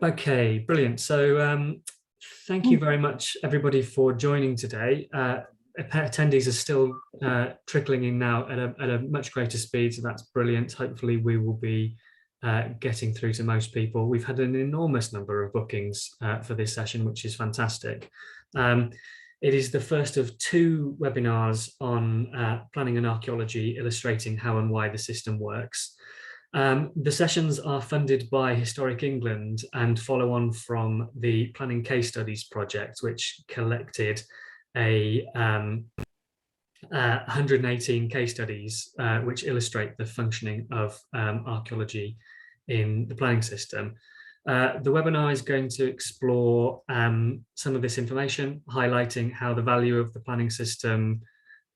Okay, brilliant. So thank you very much, everybody, for joining today. Attendees are still trickling in now at a much greater speed, so that's brilliant. Hopefully we will be getting through to most people. We've had an enormous number of bookings for this session, which is fantastic. It is the first of 2 webinars on planning and archaeology, illustrating how and why the system works. The sessions are funded by Historic England and follow on from the Planning Case Studies project, which collected 118 case studies which illustrate the functioning of archaeology in the planning system. The webinar is going to explore some of this information, highlighting how the value of the planning system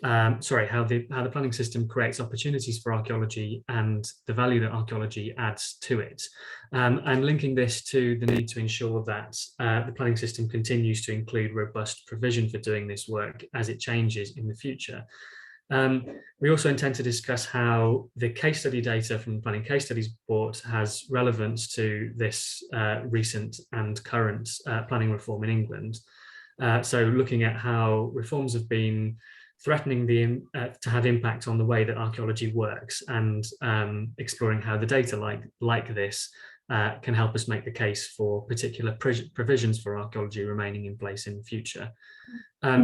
how the planning system creates opportunities for archaeology and the value that archaeology adds to it, and linking this to the need to ensure that the planning system continues to include robust provision for doing this work as it changes in the future. We also intend to discuss how the case study data from the Planning Case Studies Report has relevance to this recent and current planning reform in England. So looking at how reforms have been threatening to have impact on the way that archaeology works, and exploring how the data like this can help us make the case for particular provisions for archaeology remaining in place in the future.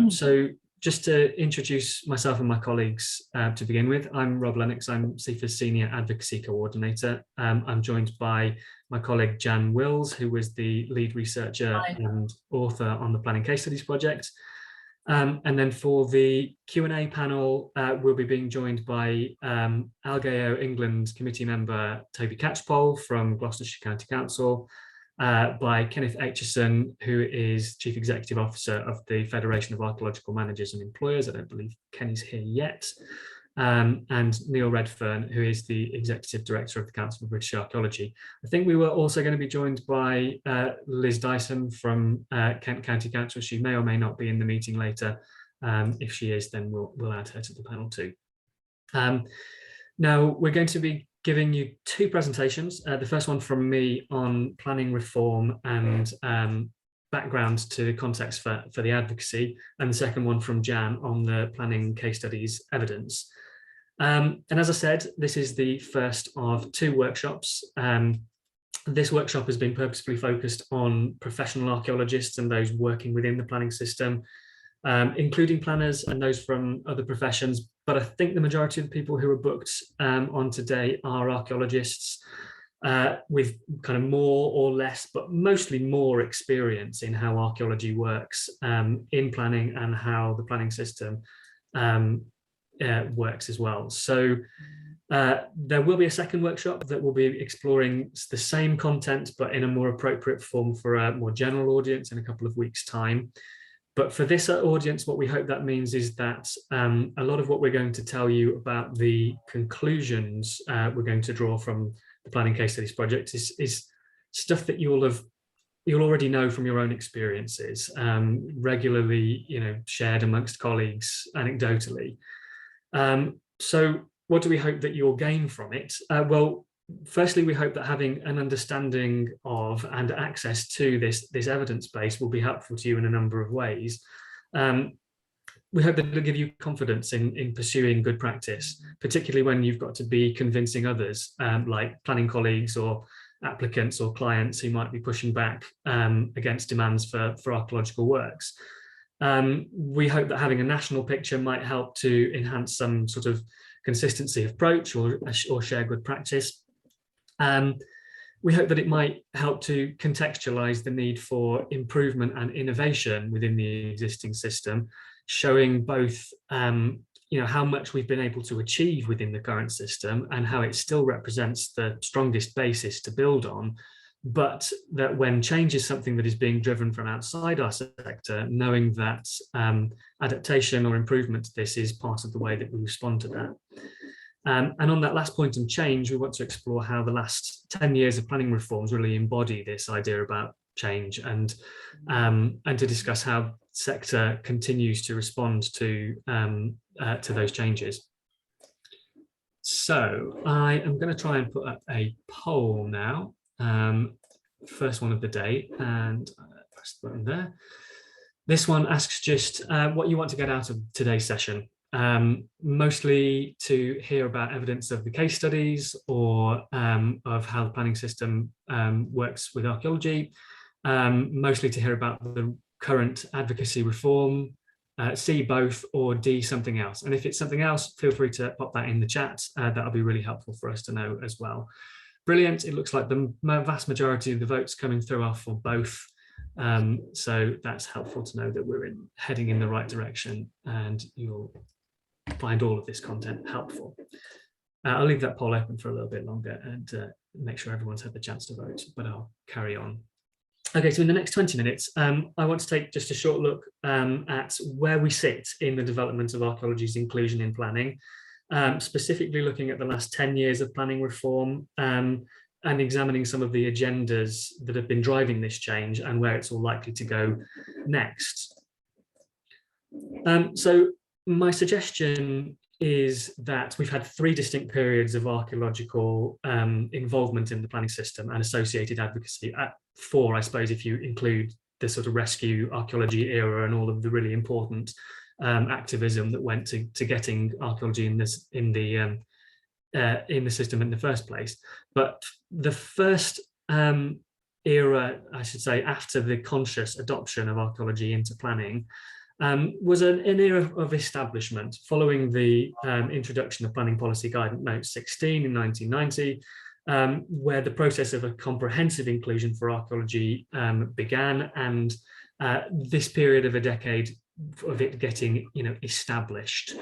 So just to introduce myself and my colleagues to begin with, I'm Rob Lennox, I'm CIfA's Senior Advocacy Coordinator. I'm joined by my colleague Jan Wills, who was the lead researcher and author on the Planning Case Studies project. And then for the Q&A panel, we'll be being joined by Archaeological England committee member Toby Catchpole from Gloucestershire County Council, by Kenneth Aitchison, who is Chief Executive Officer of the Federation of Archaeological Managers and Employers. I don't believe Kenny's here yet. And Neil Redfern, who is the Executive Director of the Council for British Archaeology. I think we were also going to be joined by Liz Dyson from Kent County Council. She may or may not be in the meeting later. If she is, then we'll add her to the panel too. Now, we're going to be giving you 2 presentations. The first one from me on planning reform and background to context for the advocacy, and the second one from Jan on the planning case studies evidence. And as I said, this is the first of 2 workshops. This workshop has been purposefully focused on professional archaeologists and those working within the planning system, including planners and those from other professions. But I think the majority of the people who are booked on today are archaeologists with kind of more or less, but mostly more experience in how archaeology works in planning and how the planning system works as well. So there will be a second workshop that will be exploring the same content, but in a more appropriate form for a more general audience in a couple of weeks' time. But for this audience, what we hope that means is that a lot of what we're going to tell you about the conclusions we're going to draw from the Planning Case Studies project is stuff that you'll already know from your own experiences, regularly, shared amongst colleagues anecdotally. So what do we hope that you'll gain from it? Well, firstly, we hope that having an understanding of and access to this evidence base will be helpful to you in a number of ways. We hope that it'll give you confidence in pursuing good practice, particularly when you've got to be convincing others, like planning colleagues or applicants or clients who might be pushing back against demands for archaeological works. We hope that having a national picture might help to enhance some sort of consistency of approach or share good practice. We hope that it might help to contextualize the need for improvement and innovation within the existing system, showing both how much we've been able to achieve within the current system and how it still represents the strongest basis to build on, but that when change is something that is being driven from outside our sector, knowing that adaptation or improvement to this is part of the way that we respond to that. And on that last point on change, we want to explore how the last 10 years of planning reforms really embody this idea about change, and to discuss how sector continues to respond to those changes. So I am going to try and put up a poll now, first one of the day, and press the button there. This one asks just what you want to get out of today's session. Mostly to hear about evidence of the case studies or of how the planning system works with archaeology, mostly to hear about the current advocacy reform, C, both, or D, something else. And if it's something else, feel free to pop that in the chat. That'll be really helpful for us to know as well. Brilliant. It looks like the vast majority of the votes coming through are for both. So that's helpful to know that we're heading in the right direction, and you'll find all of this content helpful. I'll leave that poll open for a little bit longer and make sure everyone's had the chance to vote, but I'll carry on. Okay, so in the next 20 minutes, I want to take just a short look at where we sit in the development of archaeology's inclusion in planning, specifically looking at the last 10 years of planning reform and examining some of the agendas that have been driving this change and where it's all likely to go next. So my suggestion is that we've had 3 distinct periods of archaeological involvement in the planning system and associated advocacy. 4, I suppose, if you include the sort of rescue archaeology era and all of the really important activism that went to getting archaeology in the system in the first place. But the first era, I should say, after the conscious adoption of archaeology into planning, was an era of establishment following the introduction of Planning Policy Guidance Note 16 in 1990, where the process of a comprehensive inclusion for archaeology began, and this period of a decade of it getting, established.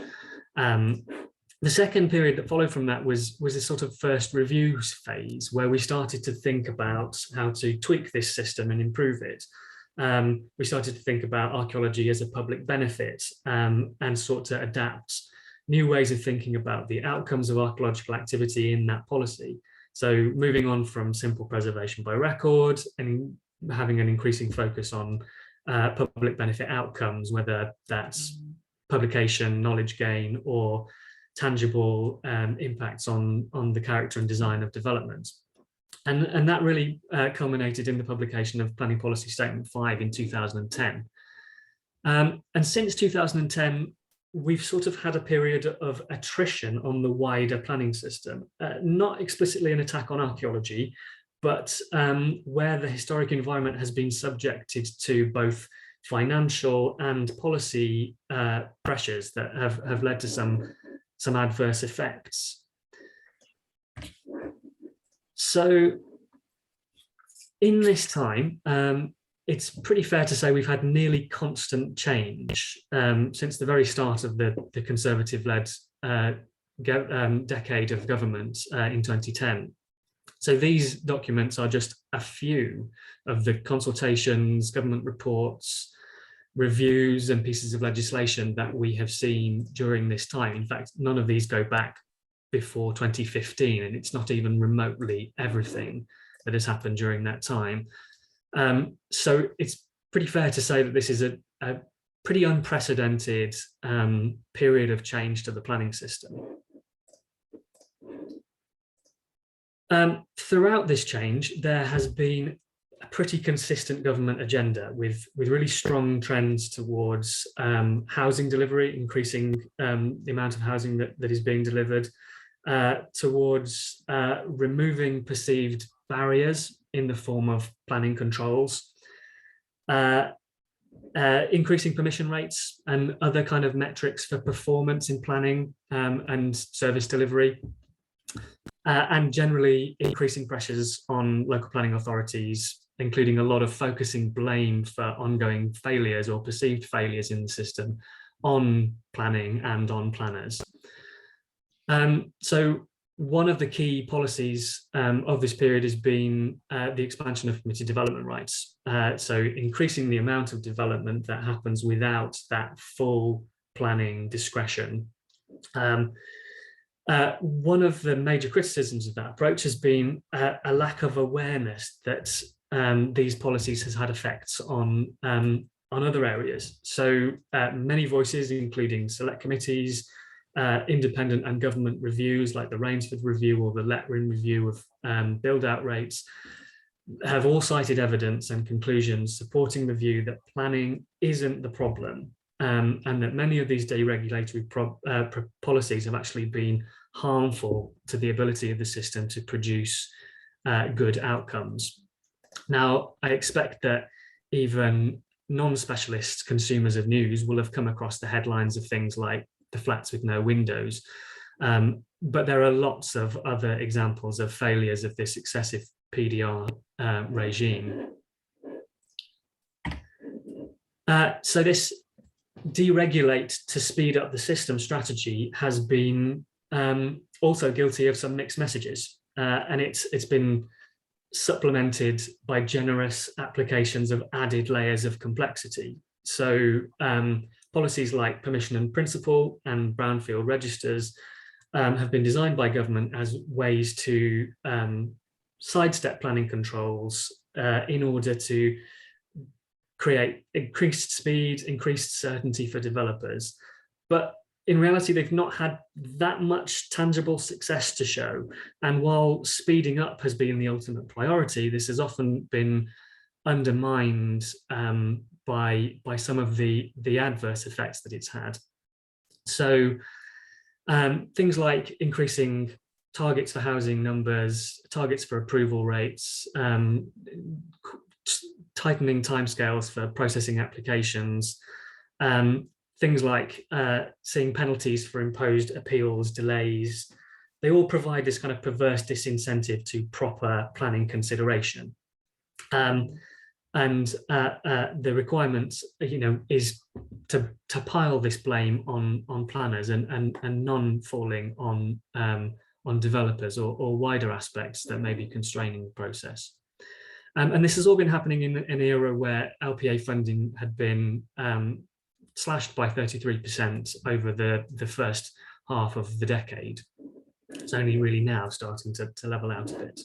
The second period that followed from that was a sort of first reviews phase, where we started to think about how to tweak this system and improve it. We started to think about archaeology as a public benefit and sought to adapt new ways of thinking about the outcomes of archaeological activity in that policy. So moving on from simple preservation by record and having an increasing focus on public benefit outcomes, whether that's publication, knowledge gain, or tangible impacts on the character and design of development. And that really culminated in the publication of Planning Policy Statement 5 in 2010. And since 2010, we've sort of had a period of attrition on the wider planning system, not explicitly an attack on archaeology, but where the historic environment has been subjected to both financial and policy pressures that have led to some adverse effects. So in this time, it's pretty fair to say we've had nearly constant change since the very start of the Conservative-led decade of government in 2010. So these documents are just a few of the consultations, government reports, reviews and pieces of legislation that we have seen during this time. In fact, none of these go back before 2015, and it's not even remotely everything that has happened during that time. So it's pretty fair to say that this is a pretty unprecedented period of change to the planning system. Throughout this change, there has been a pretty consistent government agenda with really strong trends towards housing delivery, increasing the amount of housing that is being delivered, towards removing perceived barriers in the form of planning controls, increasing permission rates and other kind of metrics for performance in planning and service delivery, and generally increasing pressures on local planning authorities, including a lot of focusing blame for ongoing failures or perceived failures in the system on planning and on planners. So one of the key policies of this period has been the expansion of permitted development rights. So increasing the amount of development that happens without that full planning discretion. One of the major criticisms of that approach has been a lack of awareness that these policies has had effects on other areas. So many voices, including select committees, independent and government reviews like the Rainsford Review or the Letwin Review of build-out rates have all cited evidence and conclusions supporting the view that planning isn't the problem, and that many of these deregulatory policies have actually been harmful to the ability of the system to produce good outcomes. Now, I expect that even non-specialist consumers of news will have come across the headlines of things like the flats with no windows, but there are lots of other examples of failures of this excessive PDR regime. So this deregulate to speed up the system strategy has been also guilty of some mixed messages, and it's been supplemented by generous applications of added layers of complexity. So policies like permission and principle and brownfield registers have been designed by government as ways to sidestep planning controls in order to create increased speed, increased certainty for developers. But in reality, they've not had that much tangible success to show. And while speeding up has been the ultimate priority, this has often been undermined by some of the adverse effects that it's had. So things like increasing targets for housing numbers, targets for approval rates, tightening timescales for processing applications, things like seeing penalties for imposed appeals, delays, they all provide this kind of perverse disincentive to proper planning consideration. And the requirement, is to pile this blame on planners and none falling on developers or wider aspects that may be constraining the process. And this has all been happening in an era where LPA funding had been slashed by 33% over the first half of the decade. It's only really now starting to level out a bit.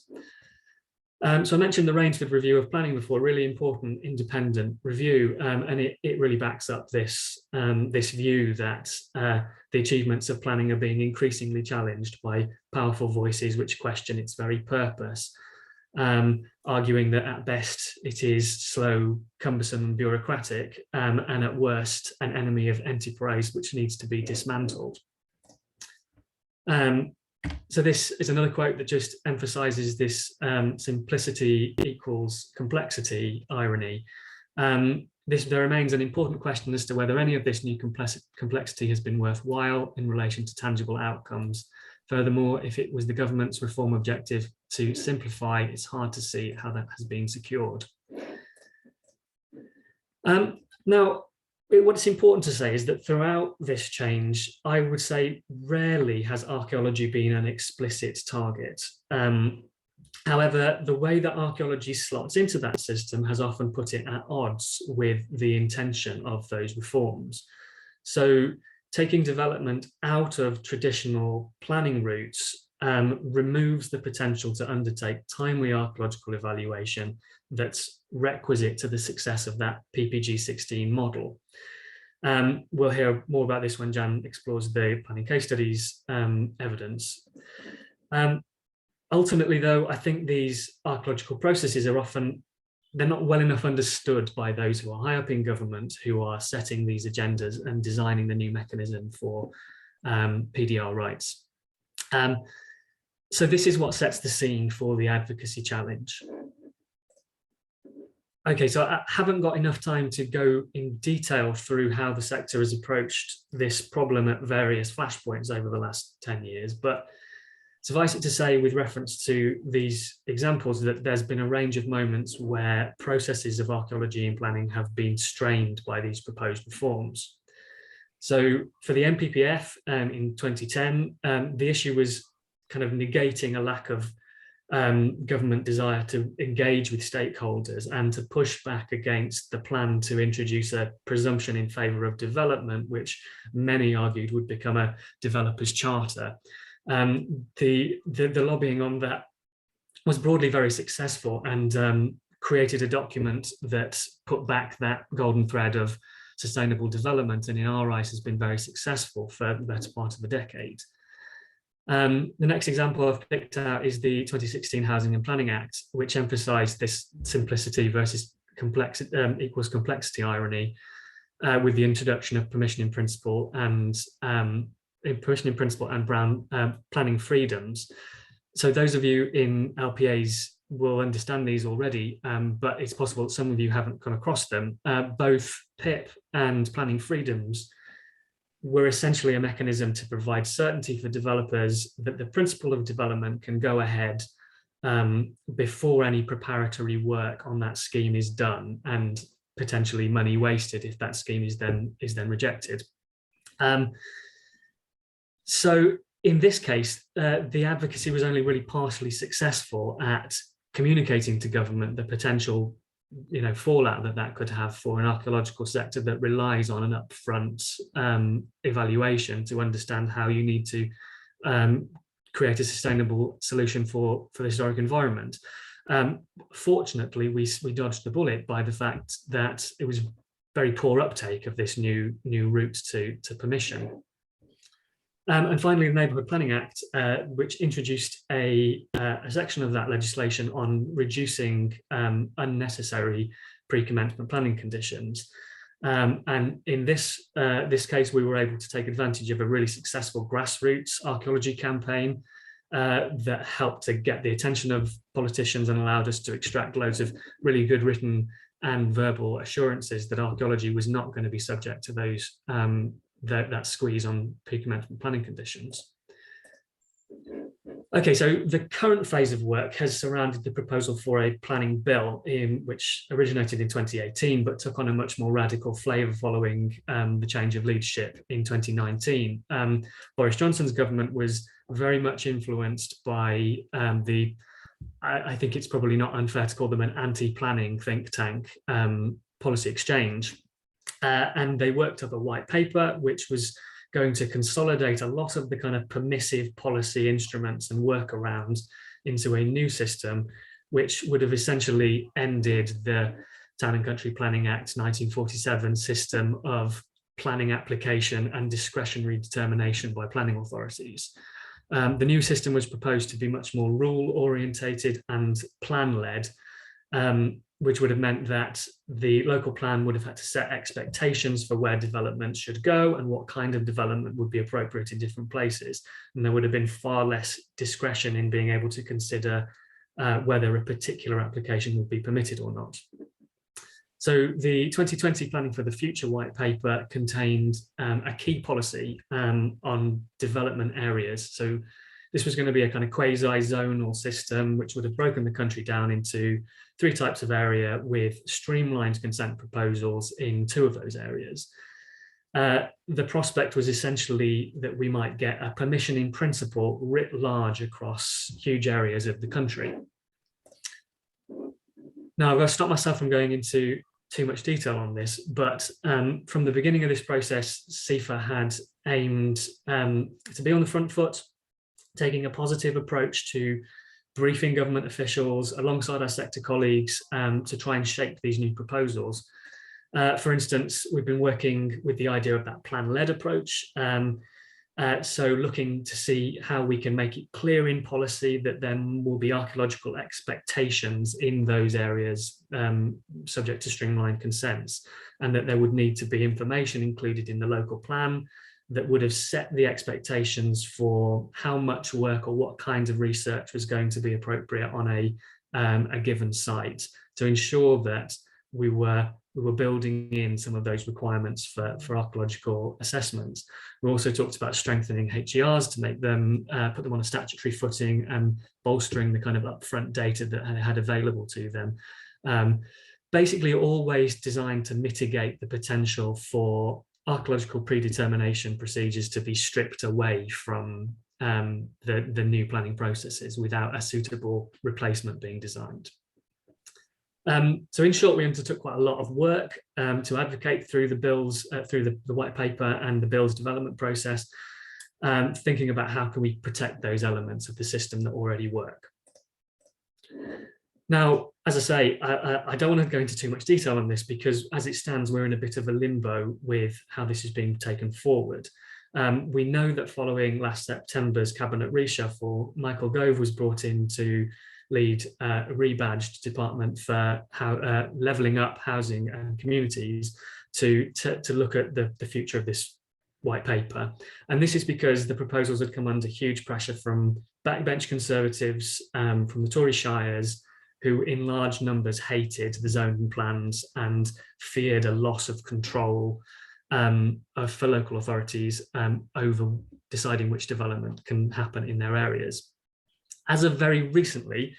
So I mentioned the Rainsford Review of Planning before, really important independent review, and it really backs up this, this view that the achievements of planning are being increasingly challenged by powerful voices which question its very purpose, arguing that at best it is slow, cumbersome and bureaucratic, and at worst an enemy of enterprise which needs to be dismantled. So this is another quote that just emphasizes this simplicity equals complexity irony. There remains an important question as to whether any of this new complexity has been worthwhile in relation to tangible outcomes. Furthermore, if it was the government's reform objective to simplify, it's hard to see how that has been secured. Now, what's important to say is that throughout this change, I would say rarely has archaeology been an explicit target. However, the way that archaeology slots into that system has often put it at odds with the intention of those reforms. So taking development out of traditional planning routes removes the potential to undertake timely archaeological evaluation that's requisite to the success of that PPG 16 model. We'll hear more about this when Jan explores the planning case studies evidence. Ultimately, though, I think these archaeological processes are often, they're not well enough understood by those who are high up in government, who are setting these agendas and designing the new mechanism for PDR rights. So this is what sets the scene for the advocacy challenge. Okay, so I haven't got enough time to go in detail through how the sector has approached this problem at various flashpoints over the last 10 years, but suffice it to say, with reference to these examples, that there's been a range of moments where processes of archaeology and planning have been strained by these proposed reforms. So for the MPPF in 2010, the issue was kind of negating a lack of government desire to engage with stakeholders and to push back against the plan to introduce a presumption in favour of development, which many argued would become a developer's charter. The lobbying on that was broadly very successful and created a document that put back that golden thread of sustainable development, and in our eyes has been very successful for the better part of a decade. The next example I've picked out is the 2016 Housing and Planning Act, which emphasised this simplicity versus equals complexity irony with the introduction of permission in principle and planning freedoms. So those of you in LPAs will understand these already, but it's possible that some of you haven't come across them. Both PIP and planning freedoms were essentially a mechanism to provide certainty for developers that the principle of development can go ahead before any preparatory work on that scheme is done, and potentially money wasted if that scheme is then rejected. So in this case, the advocacy was only really partially successful at communicating to government the potential fallout that could have for an archaeological sector that relies on an upfront evaluation to understand how you need to create a sustainable solution for the historic environment. Fortunately, we dodged the bullet by the fact that it was very poor uptake of this new route to permission. And finally, the Neighbourhood Planning Act, which introduced a section of that legislation on reducing unnecessary pre-commencement planning conditions. And in this case, we were able to take advantage of a really successful grassroots archaeology campaign that helped to get the attention of politicians and allowed us to extract loads of really good written and verbal assurances that archaeology was not going to be subject to those that squeeze on pre-commencement planning conditions. Okay, so the current phase of work has surrounded the proposal for a planning bill, which originated in 2018, but took on a much more radical flavour following the change of leadership in 2019. Boris Johnson's government was very much influenced by I think it's probably not unfair to call them an anti-planning think tank, Policy Exchange. And they worked up a white paper, which was going to consolidate a lot of the kind of permissive policy instruments and workarounds into a new system, which would have essentially ended the Town and Country Planning Act 1947 system of planning application and discretionary determination by planning authorities. The new system was proposed to be much more rule-orientated and plan-led, which would have meant that the local plan would have had to set expectations for where development should go and what kind of development would be appropriate in different places. And there would have been far less discretion in being able to consider whether a particular application would be permitted or not. So the 2020 Planning for the Future white paper contained a key policy on development areas. So this was going to be a kind of quasi-zonal system, which would have broken the country down into 3 types of area with streamlined consent proposals in 2 of those areas. The prospect was essentially that we might get a permission in principle writ large across huge areas of the country. Now, I've got to stop myself from going into too much detail on this, but from the beginning of this process, CIfA had aimed to be on the front foot, taking a positive approach to briefing government officials alongside our sector colleagues to try and shape these new proposals. For instance, we've been working with the idea of that plan-led approach. So looking to see how we can make it clear in policy that there will be archaeological expectations in those areas subject to streamlined consents, and that there would need to be information included in the local plan that would have set the expectations for how much work or what kinds of research was going to be appropriate on a given site, to ensure that we were building in some of those requirements for archaeological assessments. We also talked about strengthening HERs to make them, put them on a statutory footing, and bolstering the kind of upfront data that they had available to them. Basically always designed to mitigate the potential for archaeological predetermination procedures to be stripped away from the new planning processes without a suitable replacement being designed. So in short, we undertook quite a lot of work to advocate through the bills, through the white paper and the bill's development process, thinking about how can we protect those elements of the system that already work. Now, as I say, I don't want to go into too much detail on this because as it stands, we're in a bit of a limbo with how this is being taken forward. We know that following last September's cabinet reshuffle, Michael Gove was brought in to lead a rebadged department for levelling up housing and communities to look at the future of this white paper. And this is because the proposals had come under huge pressure from backbench Conservatives, from the Tory shires, who in large numbers hated the zoning plans and feared a loss of control for local authorities over deciding which development can happen in their areas. As of very recently,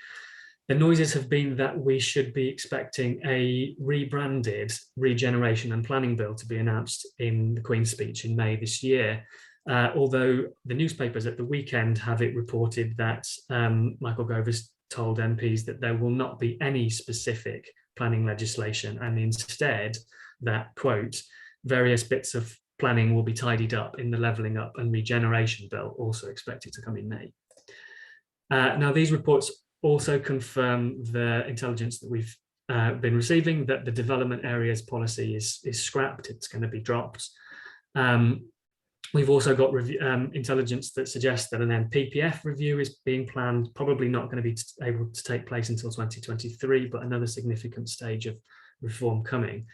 the noises have been that we should be expecting a rebranded regeneration and planning bill to be announced in the Queen's speech in May this year. Although the newspapers at the weekend have it reported that Michael Gove has told MPs that there will not be any specific planning legislation, and instead that, quote, various bits of planning will be tidied up in the levelling up and regeneration bill, also expected to come in May. Now, these reports also confirm the intelligence that we've been receiving, that the development areas policy is scrapped, it's going to be dropped. We've also got intelligence that suggests that an NPPF review is being planned, probably not going to be able to take place until 2023, but another significant stage of reform coming.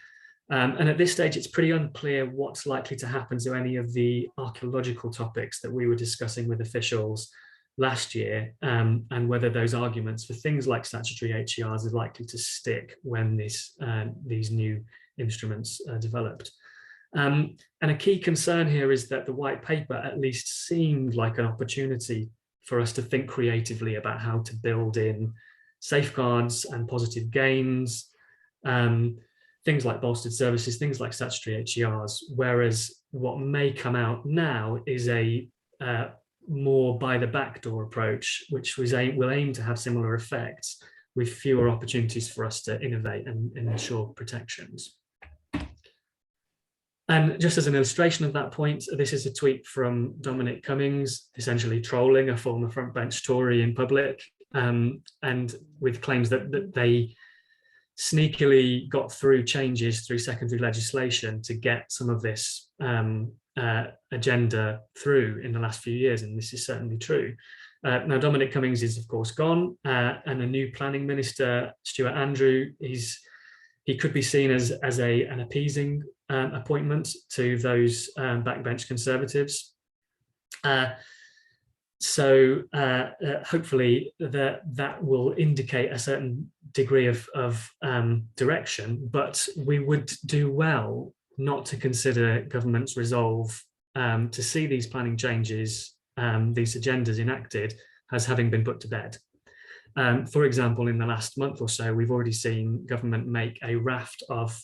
And at this stage, it's pretty unclear what's likely to happen to any of the archaeological topics that we were discussing with officials last year, and whether those arguments for things like statutory HERs are likely to stick when these new instruments are developed. And a key concern here is that the white paper at least seemed like an opportunity for us to think creatively about how to build in safeguards and positive gains, things like bolstered services, things like statutory HERs, whereas what may come out now is a more by the back door approach, which will aim to have similar effects with fewer opportunities for us to innovate and ensure protections. And just as an illustration of that point, this is a tweet from Dominic Cummings, essentially trolling a former frontbench Tory in public, and with claims that they sneakily got through changes through secondary legislation to get some of this agenda through in the last few years, and this is certainly true. Now, Dominic Cummings is, of course, gone, and a new planning minister, Stuart Andrew, he could be seen as an appeasing appointment to those backbench Conservatives. So hopefully that will indicate a certain degree of direction, but we would do well not to consider government's resolve to see these planning changes, these agendas enacted, as having been put to bed. For example, in the last month or so, we've already seen government make a raft of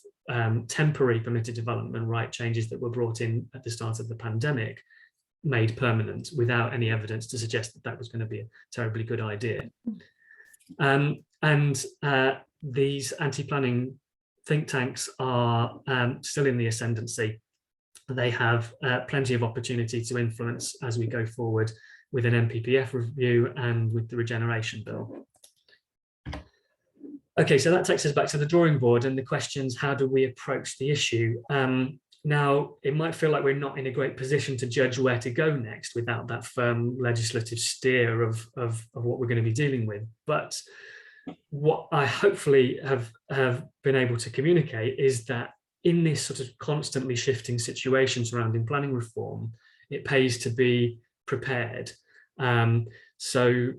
temporary permitted development right changes that were brought in at the start of the pandemic, made permanent without any evidence to suggest that that was going to be a terribly good idea. These anti-planning think tanks are still in the ascendancy. They have plenty of opportunity to influence as we go forward with an NPPF review and with the regeneration bill. Okay, so that takes us back to the drawing board and the questions, how do we approach the issue? Now, it might feel like we're not in a great position to judge where to go next without that firm legislative steer of what we're going to be dealing with. But what I hopefully have been able to communicate is that in this sort of constantly shifting situation surrounding planning reform, it pays to be prepared. So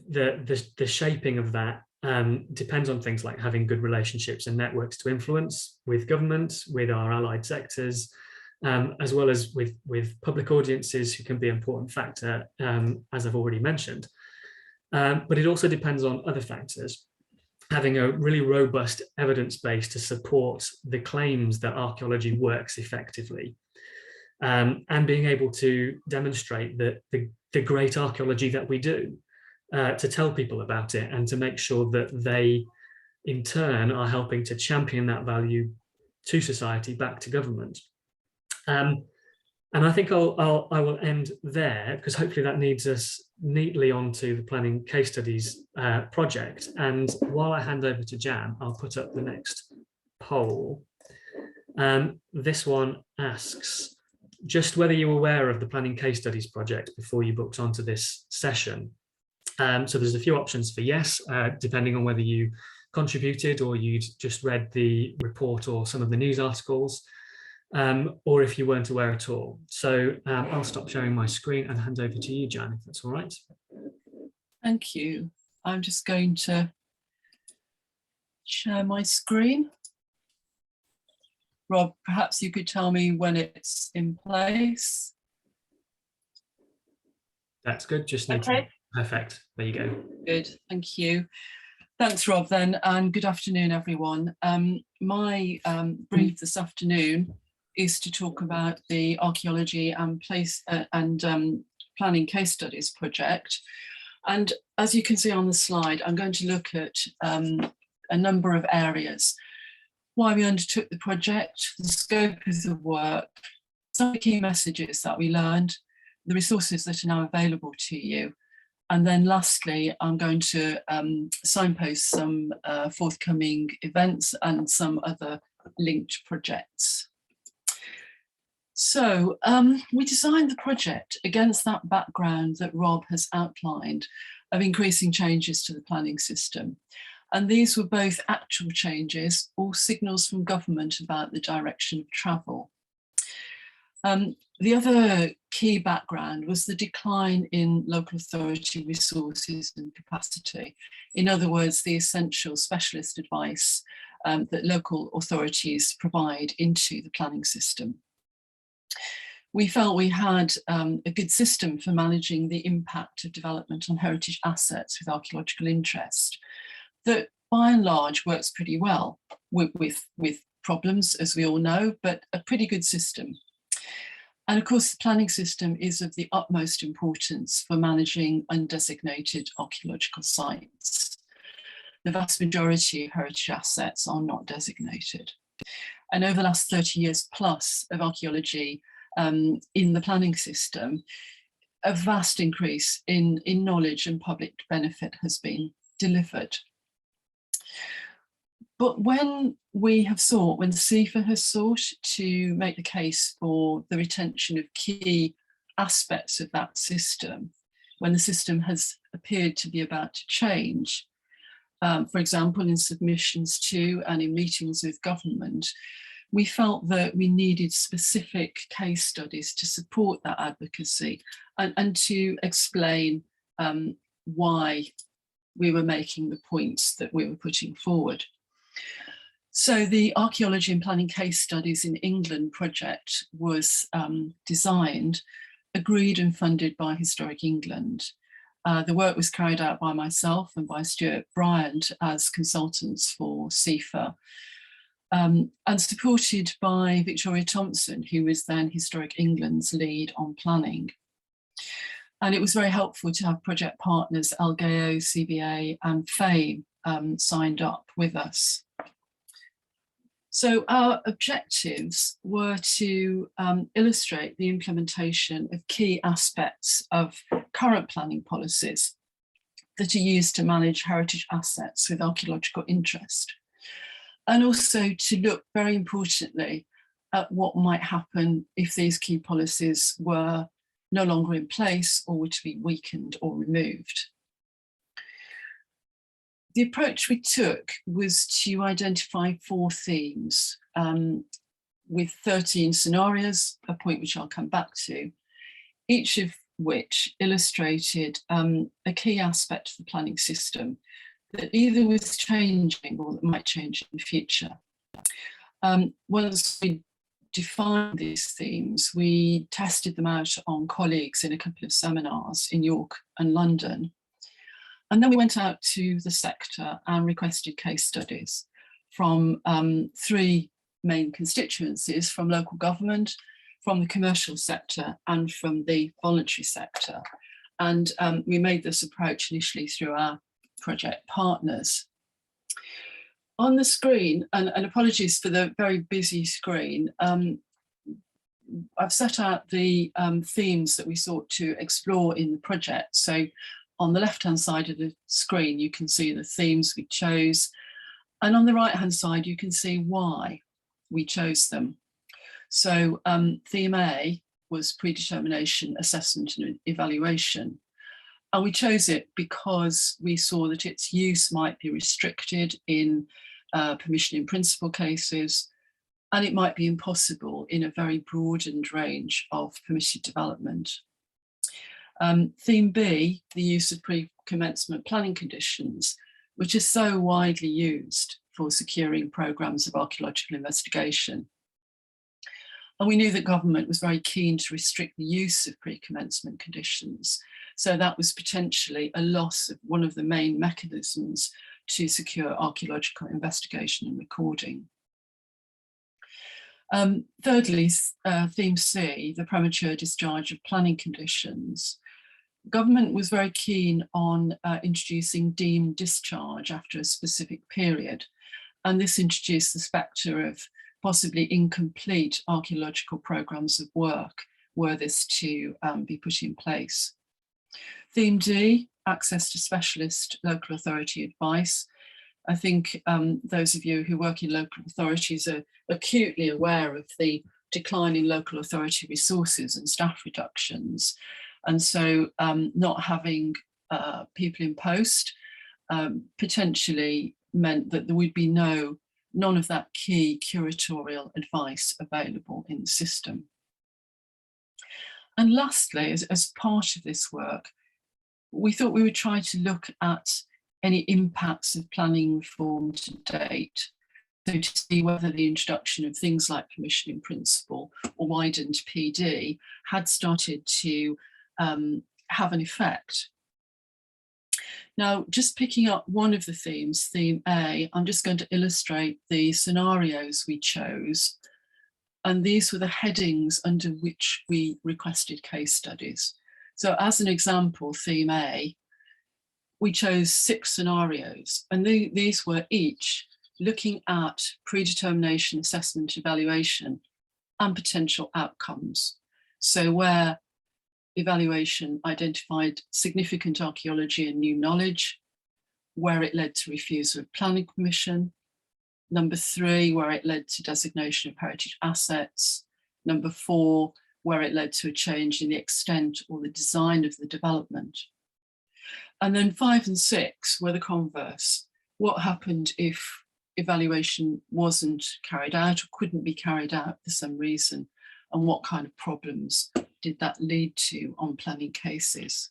the shaping of that depends on things like having good relationships and networks to influence with government, with our allied sectors, as well as with public audiences who can be an important factor, as I've already mentioned. But it also depends on other factors. Having a really robust evidence base to support the claims that archaeology works effectively, and being able to demonstrate that the great archaeology that we do, to tell people about it and to make sure that they in turn are helping to champion that value to society, back to government. And I think I will end there, because hopefully that leads us neatly onto the planning case studies project. And while I hand over to Jan, I'll put up the next poll. This one asks just whether you're aware of the planning case studies project before you booked onto this session. So there's a few options for yes, depending on whether you contributed or you'd just read the report or some of the news articles, or if you weren't aware at all. So I'll stop sharing my screen and hand over to you, Jan, if that's all right. Thank you. I'm just going to share my screen. Rob, perhaps you could tell me when it's in place. That's good. Just need to. Perfect. There you go. Good. Thank you. Thanks, Rob, then, and good afternoon, everyone. My brief this afternoon is to talk about the Archaeology and Planning Case Studies project. And as you can see on the slide, I'm going to look at a number of areas. Why we undertook the project, the scope of the work, some of the key messages that we learned, the resources that are now available to you. And then lastly, I'm going to signpost some forthcoming events and some other linked projects. So we designed the project against that background that Rob has outlined of increasing changes to the planning system. And these were both actual changes or signals from government about the direction of travel. The other key background was the decline in local authority resources and capacity. In other words, the essential specialist advice that local authorities provide into the planning system. We felt we had a good system for managing the impact of development on heritage assets with archaeological interest that by and large works pretty well with problems, as we all know, but a pretty good system. And of course, the planning system is of the utmost importance for managing undesignated archaeological sites. The vast majority of heritage assets are not designated. And over the last 30 years plus of archaeology in the planning system, a vast increase in knowledge and public benefit has been delivered. But when CIfA has sought to make the case for the retention of key aspects of that system, when the system has appeared to be about to change, for example, in submissions to and in meetings with government, we felt that we needed specific case studies to support that advocacy and to explain why we were making the points that we were putting forward. So the Archaeology and Planning Case Studies in England project was designed, agreed and funded by Historic England. The work was carried out by myself and by Stuart Bryant as consultants for CIfA, and supported by Victoria Thompson, who was then Historic England's lead on planning. And it was very helpful to have project partners Algeo, CBA and FAME signed up with us. So our objectives were to illustrate the implementation of key aspects of current planning policies that are used to manage heritage assets with archaeological interest, and also to look very importantly at what might happen if these key policies were no longer in place or were to be weakened or removed. The approach we took was to identify 4 themes with 13 scenarios, a point which I'll come back to, each of which illustrated a key aspect of the planning system that either was changing or that might change in the future. Once we defined these themes, we tested them out on colleagues in a couple of seminars in York and London. And then we went out to the sector and requested case studies from 3 main constituencies, from local government, from the commercial sector and from the voluntary sector. And we made this approach initially through our project partners. On the screen, and apologies for the very busy screen, I've set out the themes that we sought to explore in the project. So on the left-hand side of the screen, you can see the themes we chose. And on the right-hand side, you can see why we chose them. So theme A was predetermination, assessment and evaluation. And we chose it because we saw that its use might be restricted in permission in principle cases, and it might be impossible in a very broadened range of permitted development. Theme B, the use of pre-commencement planning conditions, which is so widely used for securing programmes of archaeological investigation. And we knew that government was very keen to restrict the use of pre-commencement conditions. So that was potentially a loss of one of the main mechanisms to secure archaeological investigation and recording. Thirdly, theme C, the premature discharge of planning conditions. Government was very keen on introducing deemed discharge after a specific period. And this introduced the spectre of possibly incomplete archaeological programmes of work were this to be put in place. Theme D, access to specialist local authority advice. I think those of you who work in local authorities are acutely aware of the decline in local authority resources and staff reductions. And so not having people in post potentially meant that there would be none of that key curatorial advice available in the system. And lastly, as part of this work, we thought we would try to look at any impacts of planning reform to date. So to see whether the introduction of things like permission in principle or widened PD had started to have an effect. Now, just picking up one of the themes, theme A, I'm just going to illustrate the scenarios we chose. And these were the headings under which we requested case studies. So as an example, theme A, we chose 6 scenarios, and these were each looking at predetermination, assessment, evaluation, and potential outcomes. So where evaluation identified significant archaeology and new knowledge, where it led to refusal of planning permission. Number 3, where it led to designation of heritage assets. Number 4, where it led to a change in the extent or the design of the development. And then 5 and 6 were the converse. What happened if evaluation wasn't carried out or couldn't be carried out for some reason? And what kind of problems did that lead to on planning cases?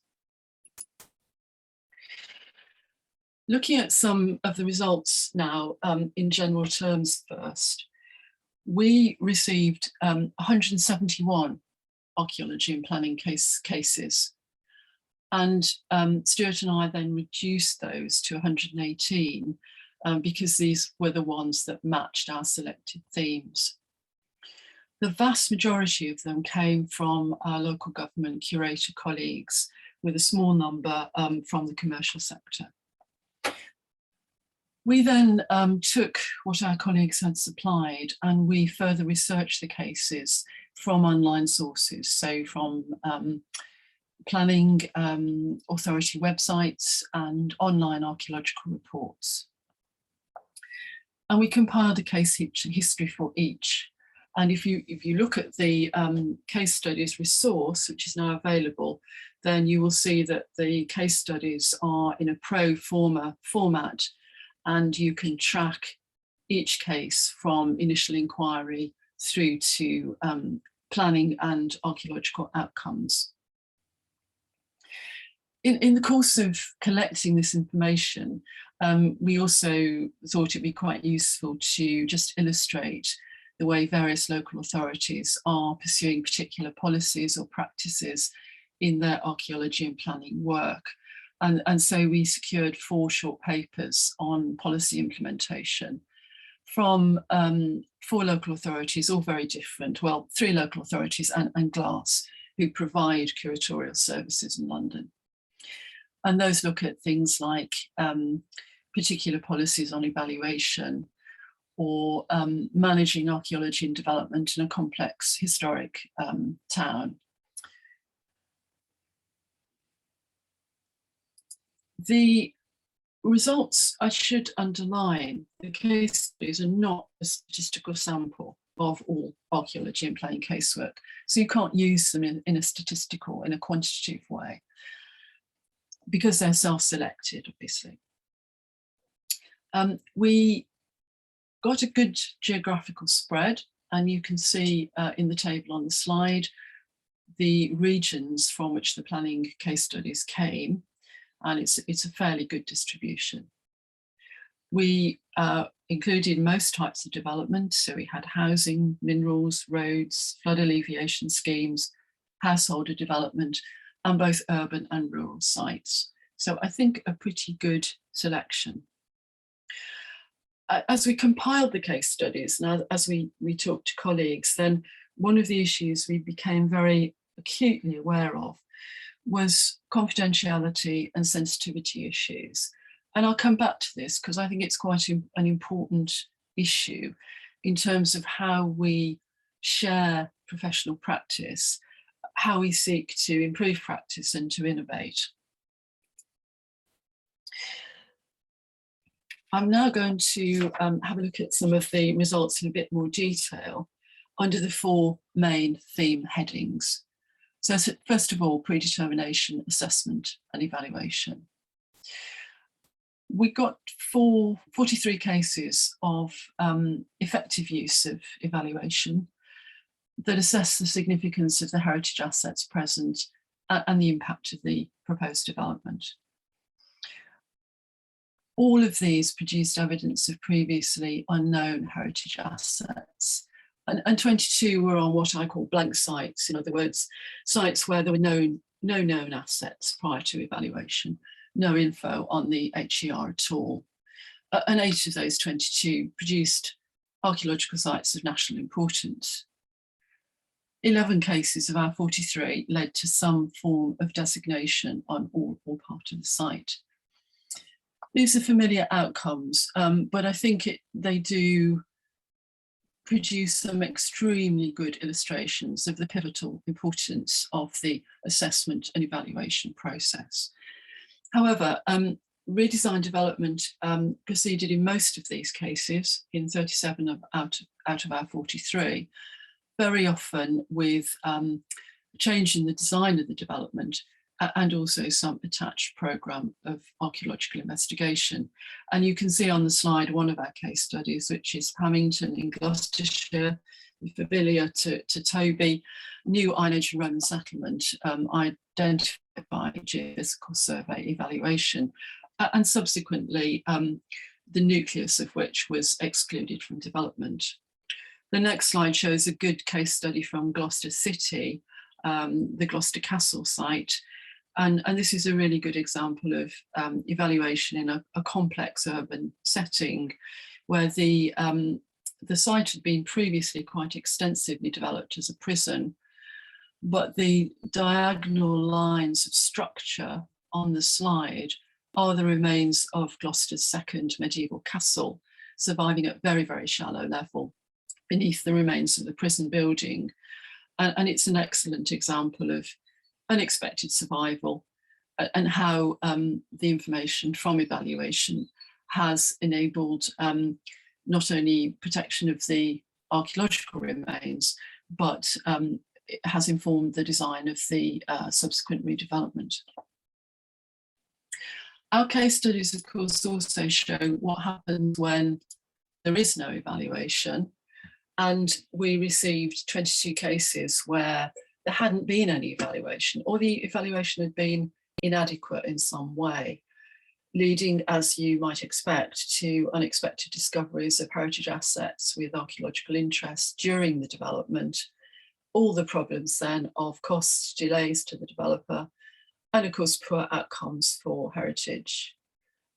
Looking at some of the results now in general terms first, we received 171 archaeology and planning cases. And Stuart and I then reduced those to 118 because these were the ones that matched our selected themes. The vast majority of them came from our local government curator colleagues, with a small number from the commercial sector. We then took what our colleagues had supplied and we further researched the cases from online sources, so from planning authority websites and online archaeological reports. And we compiled a case history for each. And if you look at the case studies resource, which is now available, then you will see that the case studies are in a pro forma format, and you can track each case from initial inquiry through to planning and archaeological outcomes. In the course of collecting this information, we also thought it'd be quite useful to just illustrate the way various local authorities are pursuing particular policies or practices in their archaeology and planning work. And so we secured 4 short papers on policy implementation from 4 local authorities, all very different. Well, 3 local authorities and Glass, who provide curatorial services in London. And those look at things like particular policies on evaluation, or managing archaeology and development in a complex historic town. The results, I should underline, the case studies are not a statistical sample of all archaeology and planning casework. So you can't use them in a statistical, in a quantitative way, because they're self-selected, obviously. We got a good geographical spread, and you can see in the table on the slide the regions from which the planning case studies came, and it's a fairly good distribution. We included most types of development, so we had housing, minerals, roads, flood alleviation schemes, householder development, and both urban and rural sites. So I think a pretty good selection. As we compiled the case studies, and as we talked to colleagues, then one of the issues we became very acutely aware of was confidentiality and sensitivity issues. And I'll come back to this because I think it's quite an important issue in terms of how we share professional practice, how we seek to improve practice and to innovate. I'm now going to have a look at some of the results in a bit more detail under the 4 main theme headings. So first of all, predetermination, assessment and evaluation. We got 43 cases of effective use of evaluation that assess the significance of the heritage assets present and the impact of the proposed development. All of these produced evidence of previously unknown heritage assets, and 22 were on what I call blank sites, in other words, sites where there were no known assets prior to evaluation, no info on the HER at all. And 8 of those 22 produced archaeological sites of national importance. 11 cases of our 43 led to some form of designation on all or part of the site. These are familiar outcomes, but I think they do produce some extremely good illustrations of the pivotal importance of the assessment and evaluation process. However, redesign development proceeded in most of these cases, in 37 out of our 43, very often with change in the design of the development and also some attached programme of archaeological investigation. And you can see on the slide one of our case studies, which is Pammington in Gloucestershire, familiar to Toby, new Iron Age and Roman settlement identified by geophysical survey evaluation, and subsequently the nucleus of which was excluded from development. The next slide shows a good case study from Gloucester City, the Gloucester Castle site. And this is a really good example of evaluation in a complex urban setting where the site had been previously quite extensively developed as a prison, but the diagonal lines of structure on the slide are the remains of Gloucester's second medieval castle, surviving at very, very shallow level beneath the remains of the prison building. And it's an excellent example of unexpected survival and how the information from evaluation has enabled not only protection of the archaeological remains, but it has informed the design of the subsequent redevelopment. Our case studies, of course, also show what happens when there is no evaluation. And we received 22 cases where there hadn't been any evaluation, or the evaluation had been inadequate in some way, leading, as you might expect, to unexpected discoveries of heritage assets with archaeological interest during the development, all the problems then of costs, delays to the developer, and of course poor outcomes for heritage.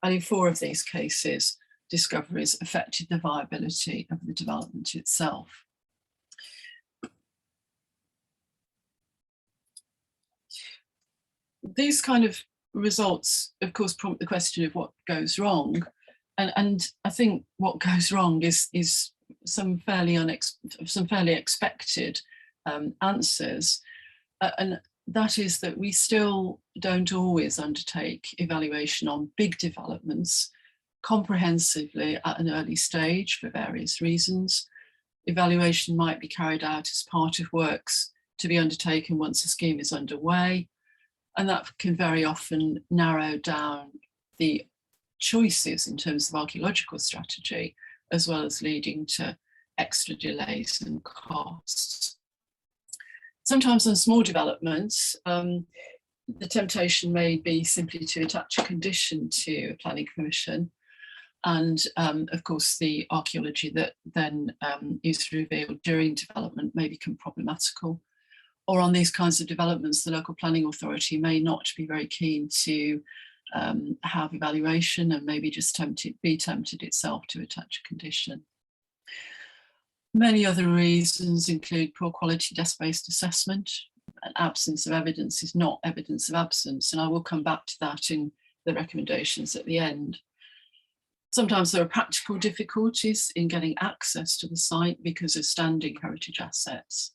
And in 4 of these cases, discoveries affected the viability of the development itself. These kind of results, of course, prompt the question of what goes wrong. And I think what goes wrong is some fairly expected answers, and that is that we still don't always undertake evaluation on big developments comprehensively at an early stage for various reasons. Evaluation might be carried out as part of works to be undertaken once a scheme is underway, and that can very often narrow down the choices in terms of archaeological strategy, as well as leading to extra delays and costs. Sometimes on small developments, the temptation may be simply to attach a condition to a planning permission, and of course the archaeology that then is revealed during development may become problematical. Or on these kinds of developments, the local planning authority may not be very keen to have evaluation, and maybe just be tempted itself to attach a condition. Many other reasons include poor quality desk-based assessment. An absence of evidence is not evidence of absence, and I will come back to that in the recommendations at the end. Sometimes there are practical difficulties in getting access to the site because of standing heritage assets,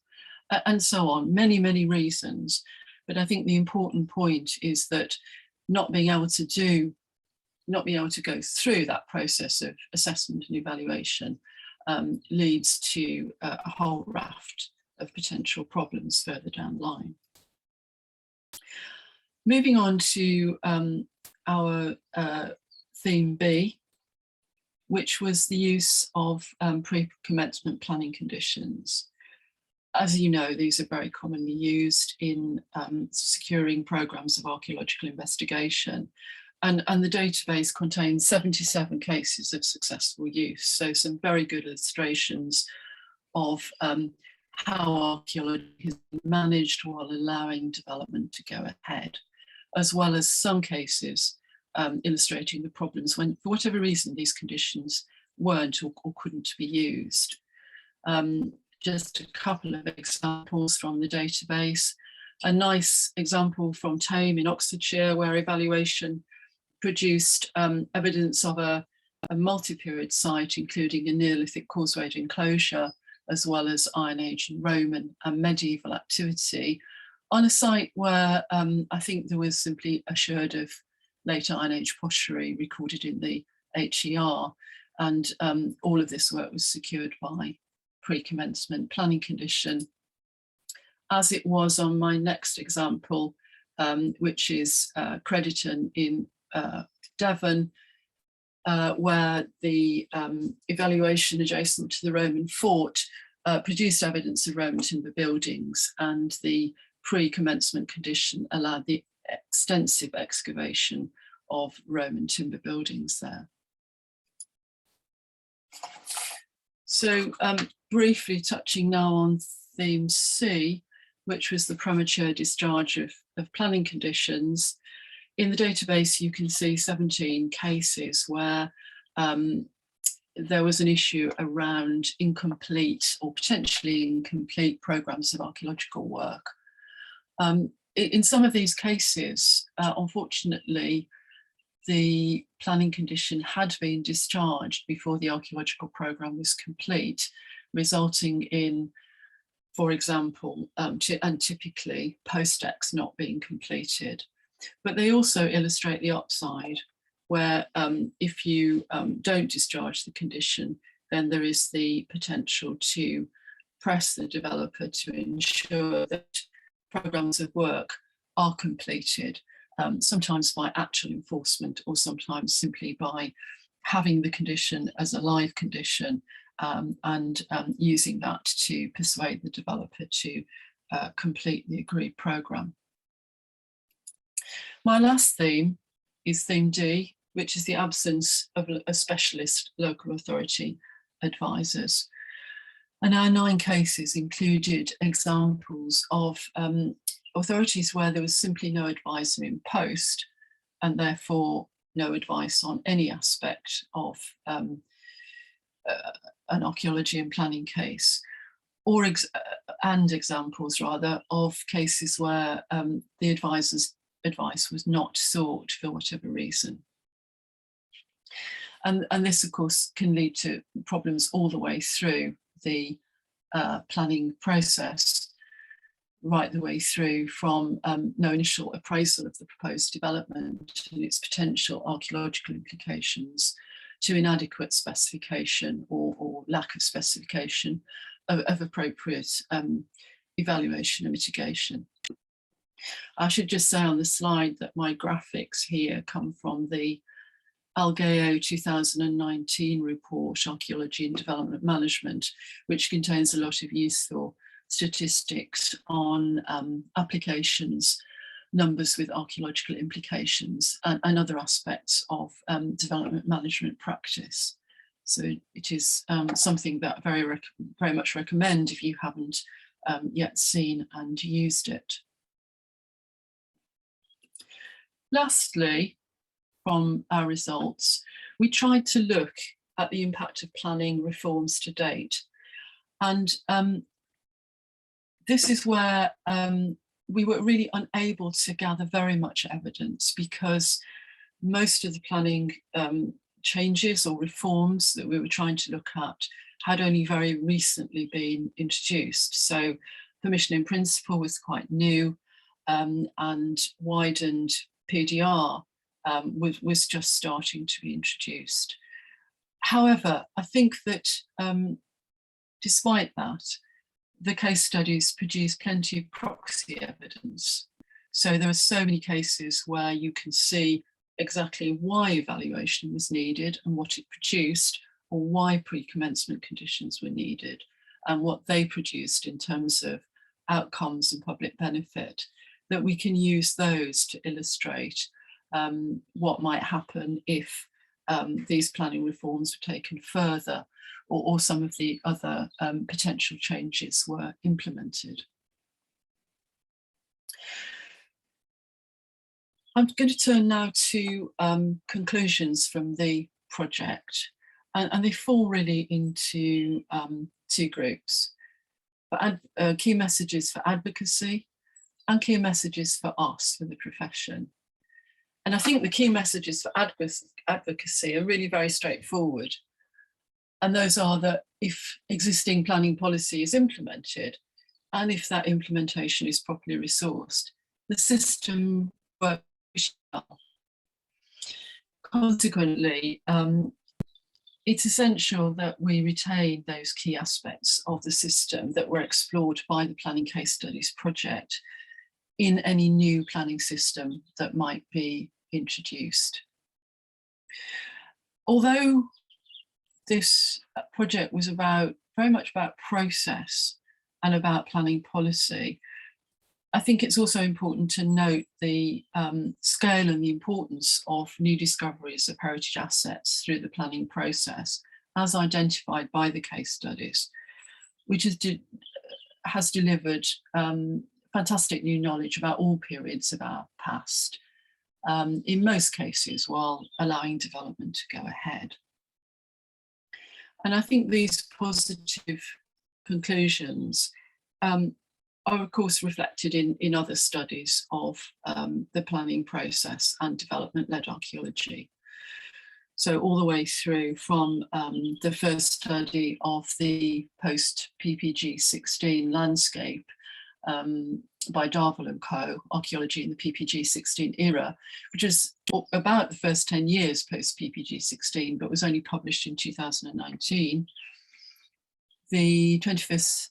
and so on. Many, many reasons. But I think the important point is that not being able to go through that process of assessment and evaluation leads to a whole raft of potential problems further down the line. Moving on to our theme B, which was the use of pre-commencement planning conditions. As you know, these are very commonly used in securing programmes of archaeological investigation. And the database contains 77 cases of successful use. So some very good illustrations of how archaeology has been managed while allowing development to go ahead, as well as some cases illustrating the problems when, for whatever reason, these conditions weren't or couldn't be used. Just a couple of examples from the database. A nice example from Tame in Oxfordshire, where evaluation produced evidence of a multi-period site, including a Neolithic causewayed enclosure, as well as Iron Age and Roman and medieval activity, on a site where I think there was simply a sherd of late Iron Age pottery recorded in the HER, and all of this work was secured by pre-commencement planning condition, as it was on my next example, which is Crediton in Devon, where the evaluation adjacent to the Roman fort produced evidence of Roman timber buildings, and the pre-commencement condition allowed the extensive excavation of Roman timber buildings there. So briefly touching now on theme C, which was the premature discharge of planning conditions. In the database, you can see 17 cases where there was an issue around incomplete or potentially incomplete programmes of archaeological work. In some of these cases, unfortunately, the planning condition had been discharged before the archaeological programme was complete, resulting in, for example, and typically post-ex not being completed. But they also illustrate the upside, where if you don't discharge the condition, then there is the potential to press the developer to ensure that programmes of work are completed, sometimes by actual enforcement, or sometimes simply by having the condition as a live condition and using that to persuade the developer to complete the agreed programme. My last theme is theme D, which is the absence of a specialist local authority advisors. And our 9 cases included examples of authorities where there was simply no advisor in post, and therefore no advice on any aspect of an archaeology and planning case, or examples rather of cases where the advisor's advice was not sought for whatever reason. And this, of course, can lead to problems all the way through the planning process, right the way through from no initial appraisal of the proposed development and its potential archaeological implications, to inadequate specification or lack of specification of appropriate evaluation and mitigation. I should just say on the slide that my graphics here come from the Algeo 2019 report, Archaeology and Development Management, which contains a lot of useful statistics on applications, numbers with archaeological implications, and other aspects of development management practice. So it is something that I very much recommend if you haven't yet seen and used it. Lastly, from our results, we tried to look at the impact of planning reforms to date. And this is where we were really unable to gather very much evidence, because most of the planning changes or reforms that we were trying to look at had only very recently been introduced. So permission in principle was quite new, and widened PDR was just starting to be introduced. However, I think that despite that, the case studies produce plenty of proxy evidence. So there are so many cases where you can see exactly why evaluation was needed and what it produced, or why pre-commencement conditions were needed and what they produced in terms of outcomes and public benefit, that we can use those to illustrate what might happen if these planning reforms were taken further, or some of the other potential changes were implemented. I'm going to turn now to conclusions from the project, and they fall really into two groups: key messages for advocacy and key messages for us, for the profession. And I think the key messages for advocacy are really very straightforward. And those are that if existing planning policy is implemented, and if that implementation is properly resourced, the system works well. Consequently, it's essential that we retain those key aspects of the system that were explored by the Planning Case Studies project in any new planning system that might be introduced. Although this project was very much about process and about planning policy, I think it's also important to note the scale and the importance of new discoveries of heritage assets through the planning process, as identified by the case studies, which has delivered fantastic new knowledge about all periods of our past, in most cases while allowing development to go ahead. And I think these positive conclusions are of course reflected in other studies of the planning process and development-led archaeology. So all the way through from the first study of the post-PPG 16 landscape by Darvel and Co, Archaeology in the PPG 16 era, which is about the first 10 years post-PPG 16, but was only published in 2019. The 25th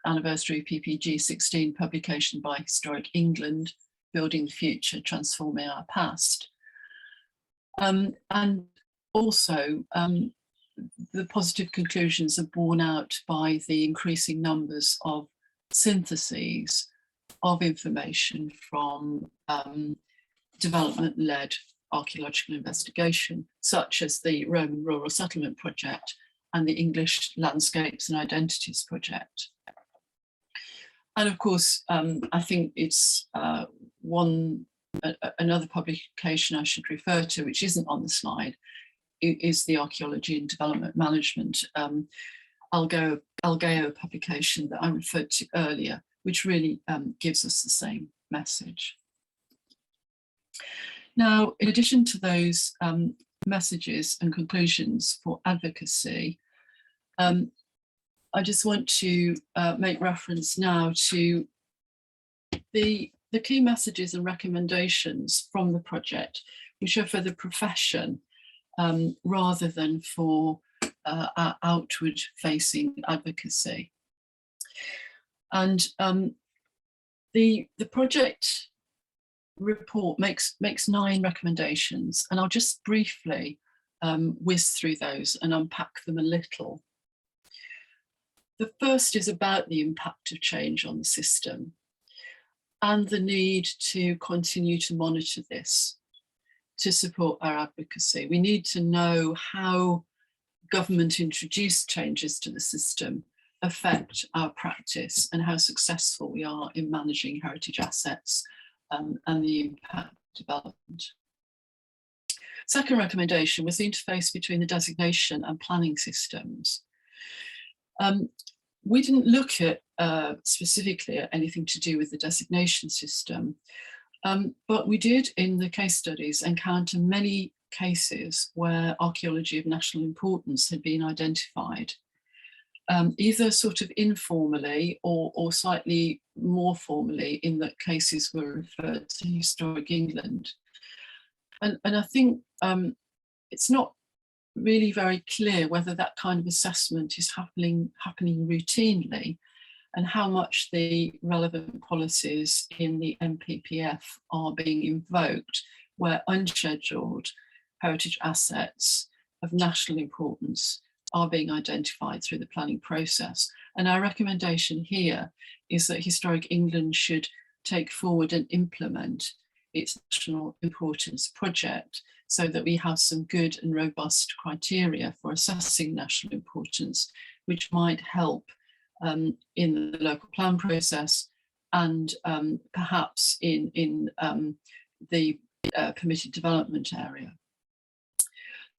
anniversary of PPG 16 publication by Historic England, Building the Future, Transforming Our Past. And also the positive conclusions are borne out by the increasing numbers of syntheses of information from development-led archaeological investigation, such as the Roman Rural Settlement Project and the English Landscapes and Identities Project. And of course, I think it's another publication I should refer to, which isn't on the slide, is the Archaeology and Development Management Algeo publication that I referred to earlier, which really gives us the same message. Now, in addition to those messages and conclusions for advocacy, I just want to make reference now to the key messages and recommendations from the project, which are for the profession rather than for our outward facing advocacy. And the project report makes 9 recommendations, and I'll just briefly whiz through those and unpack them a little. The first is about the impact of change on the system and the need to continue to monitor this to support our advocacy. We need to know how government introduced changes to the system affect our practice and how successful we are in managing heritage assets and the impact development. Second recommendation was the interface between the designation and planning systems. We didn't look at specifically at anything to do with the designation system, but we did in the case studies encounter many cases where archaeology of national importance had been identified, either sort of informally or slightly more formally, in that cases were referred to Historic England. And I think it's not really very clear whether that kind of assessment is happening routinely, and how much the relevant policies in the NPPF are being invoked where unscheduled heritage assets of national importance are being identified through the planning process. And our recommendation here is that Historic England should take forward and implement its national importance project so that we have some good and robust criteria for assessing national importance, which might help in the local plan process and perhaps in the permitted development area.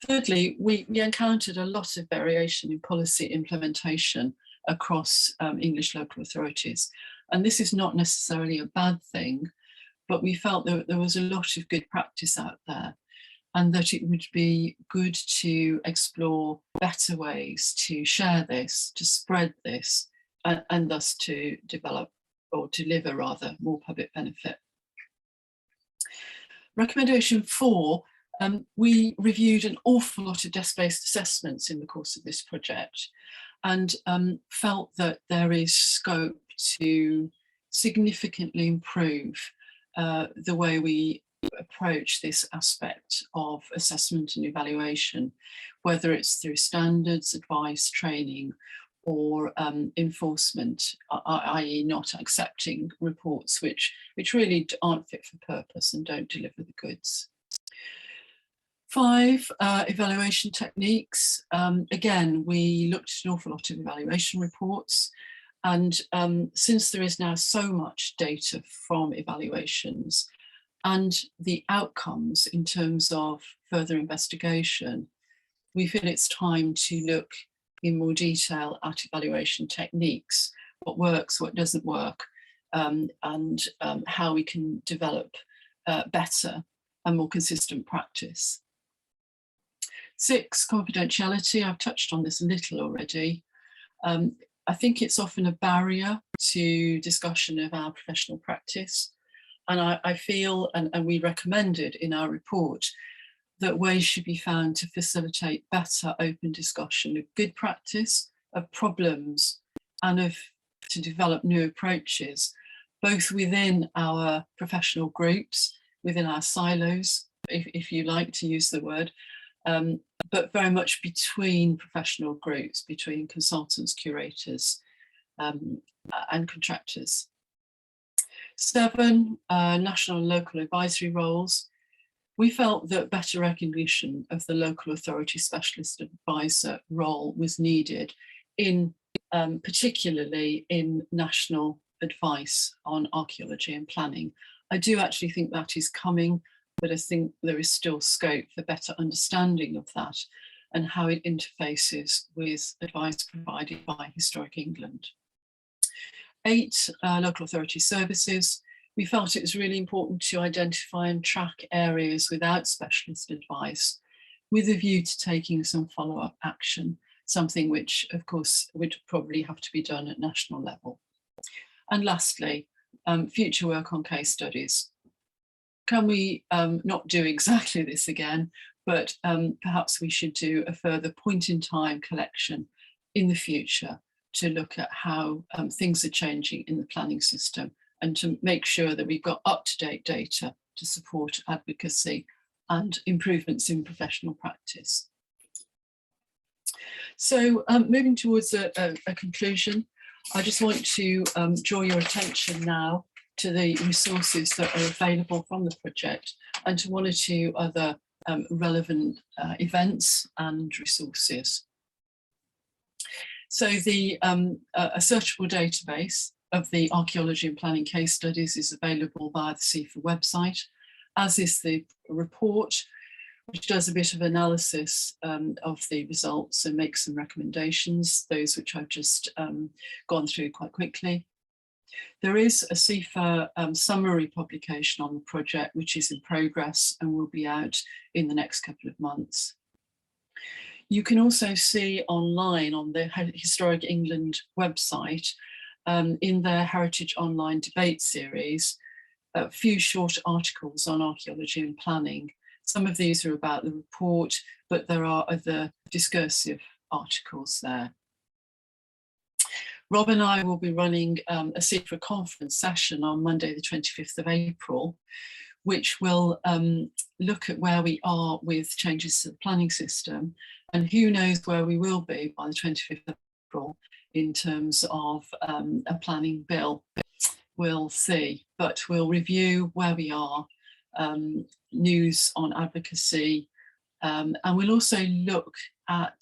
Thirdly, we encountered a lot of variation in policy implementation across English local authorities. And this is not necessarily a bad thing, but we felt that there was a lot of good practice out there, and that it would be good to explore better ways to share this, to spread this, and thus to develop or deliver rather more public benefit. Recommendation 4, we reviewed an awful lot of desk-based assessments in the course of this project, and felt that there is scope to significantly improve the way we approach this aspect of assessment and evaluation, whether it's through standards, advice, training, or enforcement, i.e. not accepting reports which really aren't fit for purpose and don't deliver the goods. 5, evaluation techniques. Again, we looked at an awful lot of evaluation reports, and since there is now so much data from evaluations and the outcomes in terms of further investigation, we feel it's time to look in more detail at evaluation techniques, what works, what doesn't work, and how we can develop better and more consistent practice. 6, confidentiality. I've touched on this a little already. I think it's often a barrier to discussion of our professional practice. And I feel, and we recommended in our report, that ways should be found to facilitate better open discussion of good practice, of problems, and to develop new approaches, both within our professional groups, within our silos, if you like to use the word, but very much between professional groups, between consultants, curators, and contractors. 7, national and local advisory roles. We felt that better recognition of the local authority specialist advisor role was needed, in particularly in national advice on archaeology and planning. I do actually think that is coming, but I think there is still scope for better understanding of that and how it interfaces with advice provided by Historic England. 8, local authority services. We felt it was really important to identify and track areas without specialist advice, with a view to taking some follow-up action, something which, of course, would probably have to be done at national level. And lastly, future work on case studies. Can we not do exactly this again, but perhaps we should do a further point-in-time collection in the future to look at how things are changing in the planning system, and to make sure that we've got up-to-date data to support advocacy and improvements in professional practice. So moving towards a conclusion, I just want to draw your attention now to the resources that are available from the project, and to one or two other relevant events and resources. So a searchable database of the Archaeology and Planning case studies is available via the CIfA website, as is the report, which does a bit of analysis of the results and makes some recommendations, those which I've just gone through quite quickly. There is a CIfA summary publication on the project, which is in progress and will be out in the next couple of months. You can also see online on the Historic England website, in their Heritage Online debate series, a few short articles on archaeology and planning. Some of these are about the report, but there are other discursive articles there. Rob and I will be running a CIfA conference session on Monday, the 25th of April, which will look at where we are with changes to the planning system, and who knows where we will be by the 25th of April in terms of a planning bill. We'll see, but we'll review where we are, news on advocacy, and we'll also look at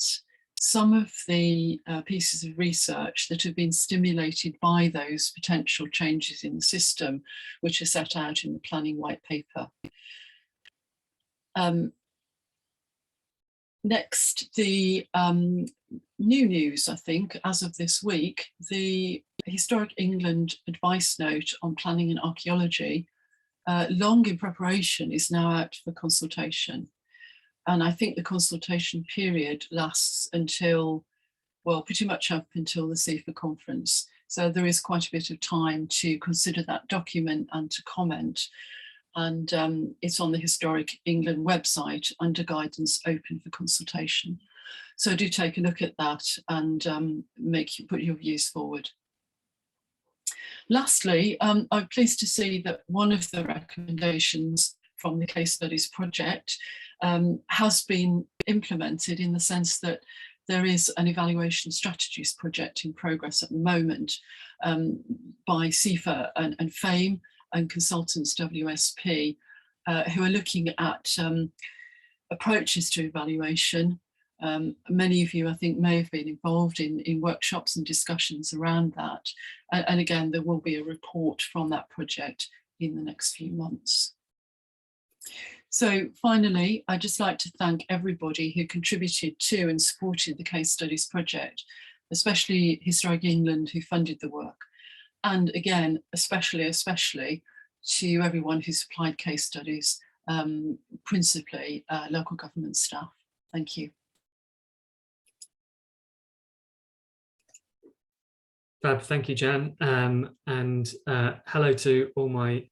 some of the pieces of research that have been stimulated by those potential changes in the system, which are set out in the planning white paper. Next, the new news, I think, as of this week, the Historic England advice note on planning and archaeology, long in preparation, is now out for consultation. And I think the consultation period lasts until, well, pretty much up until the CIfA conference. So there is quite a bit of time to consider that document and to comment. And it's on the Historic England website under guidance open for consultation. So do take a look at that and put your views forward. Lastly, I'm pleased to see that one of the recommendations from the case studies project has been implemented, in the sense that there is an evaluation strategies project in progress at the moment by CIfA and FAME and consultants WSP, who are looking at approaches to evaluation. Many of you, I think, may have been involved in workshops and discussions around that. And again, there will be a report from that project in the next few months. So finally, I'd just like to thank everybody who contributed to and supported the case studies project, especially Historic England, who funded the work. And again, especially to everyone who supplied case studies, principally local government staff. Thank you. Fab, thank you, Jan. And hello to all my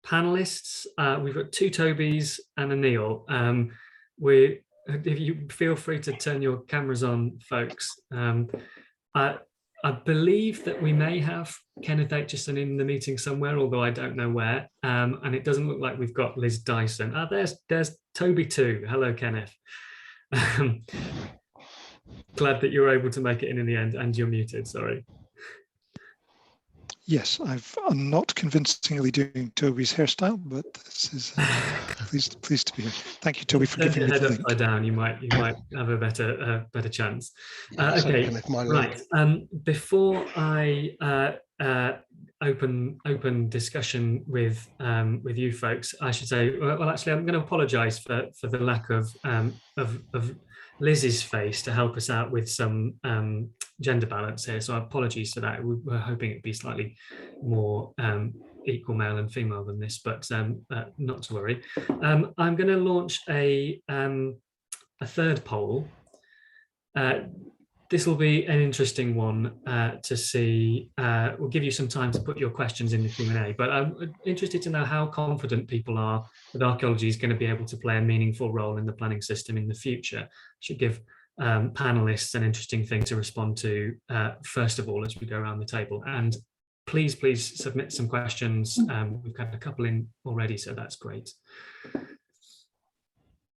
panelists. We've got two Tobys and a Neil. If you feel free to turn your cameras on, folks. I believe that we may have Kenneth Aitchison in the meeting somewhere, although I don't know where. And it doesn't look like we've got Liz Dyson. There's Toby too. Hello, Kenneth. Glad that you were able to make it in the end, and you're muted, sorry. Yes, I'm not convincingly doing Toby's hairstyle, but this is pleased to be here. Thank you, Toby, for giving me the link. Upside down, you might have a better chance. Okay, right. Before I open discussion with you folks, I should say, well, actually, I'm going to apologise for the lack of Liz's face to help us out with some gender balance here. So apologies for that. We were hoping it'd be slightly more equal male and female than this, but not to worry. I'm going to launch a third poll. This will be an interesting one to see. We'll give you some time to put your questions in the Q&A, but I'm interested to know how confident people are that archaeology is going to be able to play a meaningful role in the planning system in the future. Should give panelists an interesting thing to respond to first of all as we go around the table. And please submit some questions. We've got a couple in already, so that's great.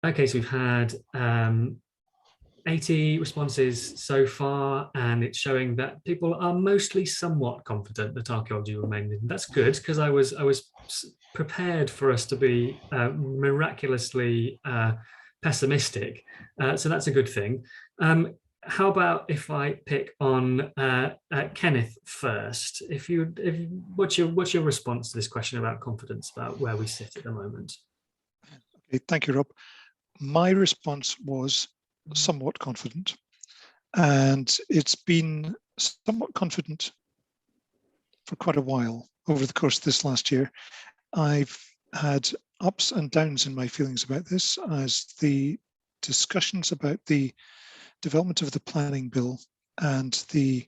Okay, so we've had 80 responses so far, and it's showing that people are mostly somewhat confident that archaeology will remain. That's good, because I was prepared for us to be miraculously pessimistic, so that's a good thing. How about if I pick on Kenneth first? What's your response to this question about confidence, about where we sit at the moment? Okay, thank you, Rob. My response was somewhat confident, and it's been somewhat confident for quite a while over the course of this last year. I've had ups and downs in my feelings about this as the discussions about the development of the planning bill and the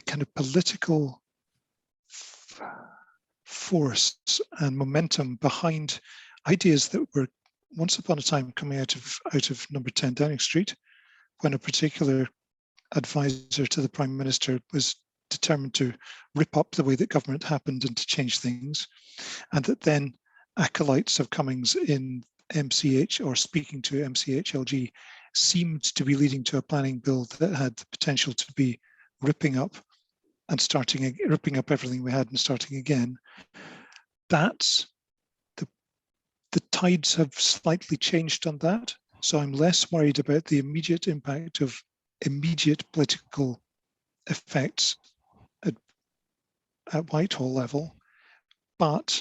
kind of political force and momentum behind ideas that were once upon a time coming out of number 10 Downing Street, when a particular advisor to the Prime Minister was determined to rip up the way that government happened and to change things, and that then acolytes of Cummings in MCH or speaking to MCHLG seemed to be leading to a planning bill that had the potential to be ripping up everything we had and starting again. That's the tides have slightly changed on that. So I'm less worried about the immediate impact of immediate political effects at Whitehall level, but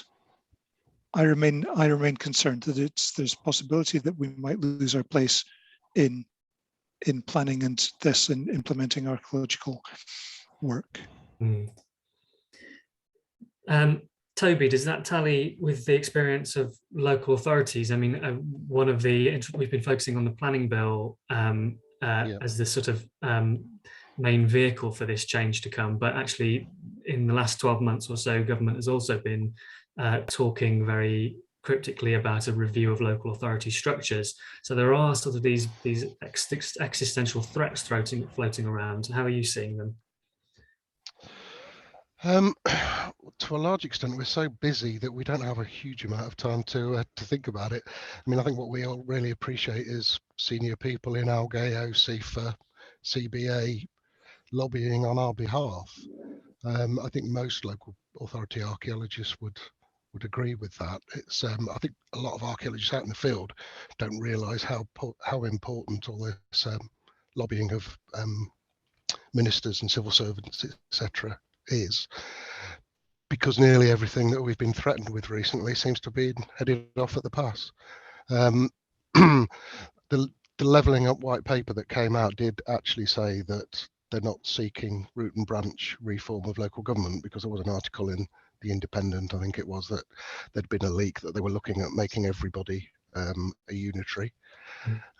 I remain concerned that there's possibility that we might lose our place in planning and this in implementing archaeological work. Toby, does that tally with the experience of local authorities? I mean, we've been focusing on the planning bill as the sort of main vehicle for this change to come, but actually in the last 12 months or so, government has also been talking very cryptically about a review of local authority structures. So there are sort of these existential threats floating around. How are you seeing them? To a large extent, we're so busy that we don't have a huge amount of time to think about it. I mean, I think what we all really appreciate is senior people in Algeo, CIfA, CBA lobbying on our behalf. I think most local authority archaeologists would agree with that. It's I think a lot of archaeologists out in the field don't realise how important all this lobbying of ministers and civil servants, etc., is, because nearly everything that we've been threatened with recently seems to be headed off at the pass. The levelling up white paper that came out did actually say that they're not seeking root and branch reform of local government, because there was an article in The Independent, I think it was, that there'd been a leak that they were looking at making everybody a unitary.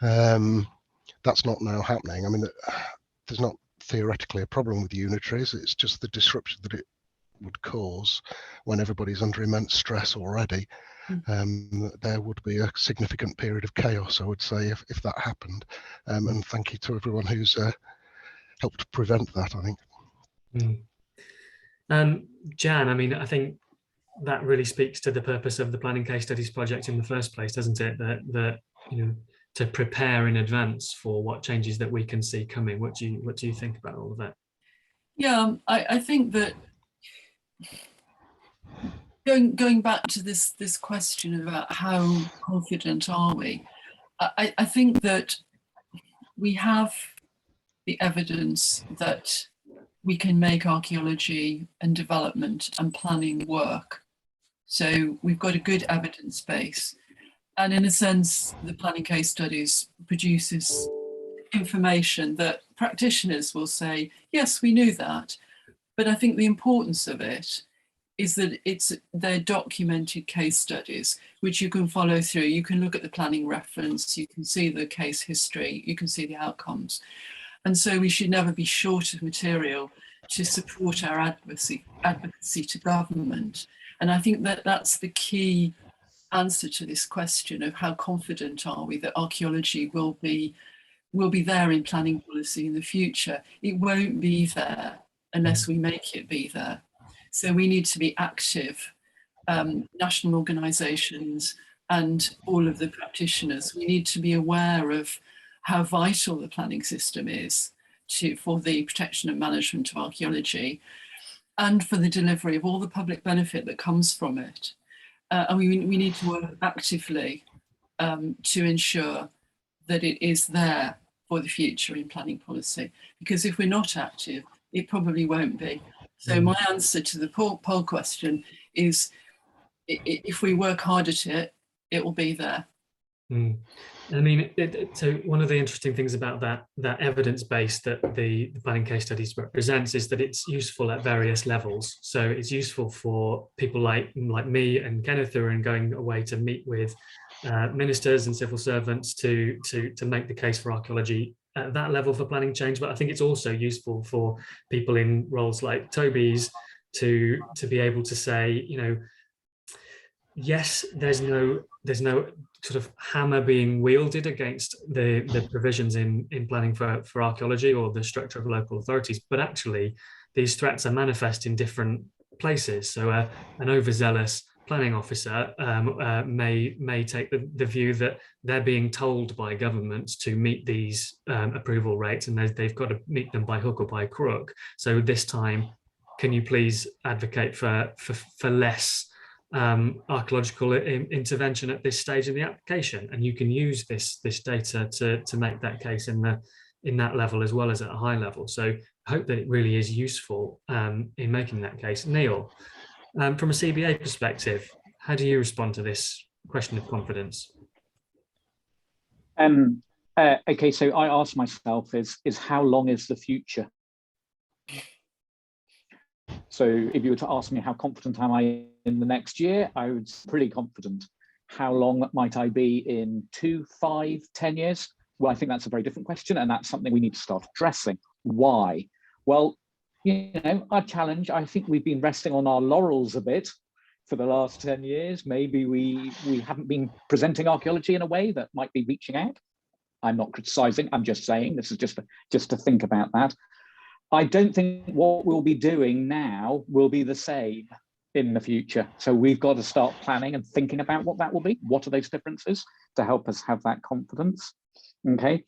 That's not now happening. I mean, there's not theoretically a problem with unitaries, it's just the disruption that it would cause when everybody's under immense stress already. There would be a significant period of chaos, I would say, if that happened. And thank you to everyone who's helped prevent that, I think. Jan, I mean, I think that really speaks to the purpose of the Planning Case Studies project in the first place, doesn't it? That you know, to prepare in advance for what changes that we can see coming. What do you think about all of that? Yeah, I think that going back to this question about how confident are we, I think that we have the evidence that we can make archaeology and development and planning work. So we've got a good evidence base. And in a sense, the Planning Case Studies produces information that practitioners will say, yes, we knew that. But I think the importance of it is that they're documented case studies, which you can follow through. You can look at the planning reference, you can see the case history, you can see the outcomes. And so we should never be short of material to support our advocacy to government. And I think that that's the key answer to this question of how confident are we that archaeology will be there in planning policy in the future. It won't be there unless we make it be there. So we need to be active, national organisations and all of the practitioners. We need to be aware of how vital the planning system is for the protection and management of archaeology and for the delivery of all the public benefit that comes from it. And we need to work actively to ensure that it is there for the future in planning policy, because if we're not active, it probably won't be. So my answer to the poll question is, if we work hard at it, it will be there. I mean, so one of the interesting things about that evidence base that the planning case studies represents is that it's useful at various levels. So it's useful for people like me and Kenneth, who are going away to meet with ministers and civil servants to make the case for archaeology at that level for planning change. But I think it's also useful for people in roles like Toby's to be able to say, you know, yes, there's no sort of hammer being wielded against the provisions in planning for archaeology or the structure of local authorities, but actually these threats are manifest in different places. So an overzealous planning officer may take the view that they're being told by governments to meet these approval rates, and they've got to meet them by hook or by crook. So this time, can you please advocate for less archaeological intervention at this stage in the application? And you can use this data to make that case in that level as well as at a high level. So I hope that it really is useful in making that case. Neil, from a CBA perspective, how do you respond to this question of confidence? Okay, so I ask myself is how long is the future? So if you were to ask me how confident am I in the next year, I would be pretty confident. How long might I be in 2, 5, 10 years? Well, I think that's a very different question, and that's something we need to start addressing. Why? Well, you know, our challenge, I think we've been resting on our laurels a bit for the last 10 years. Maybe we haven't been presenting archaeology in a way that might be reaching out. I'm not criticizing, I'm just saying, this is just to think about that. I don't think what we'll be doing now will be the same in the future. So we've got to start planning and thinking about what that will be. What are those differences to help us have that confidence? Okay.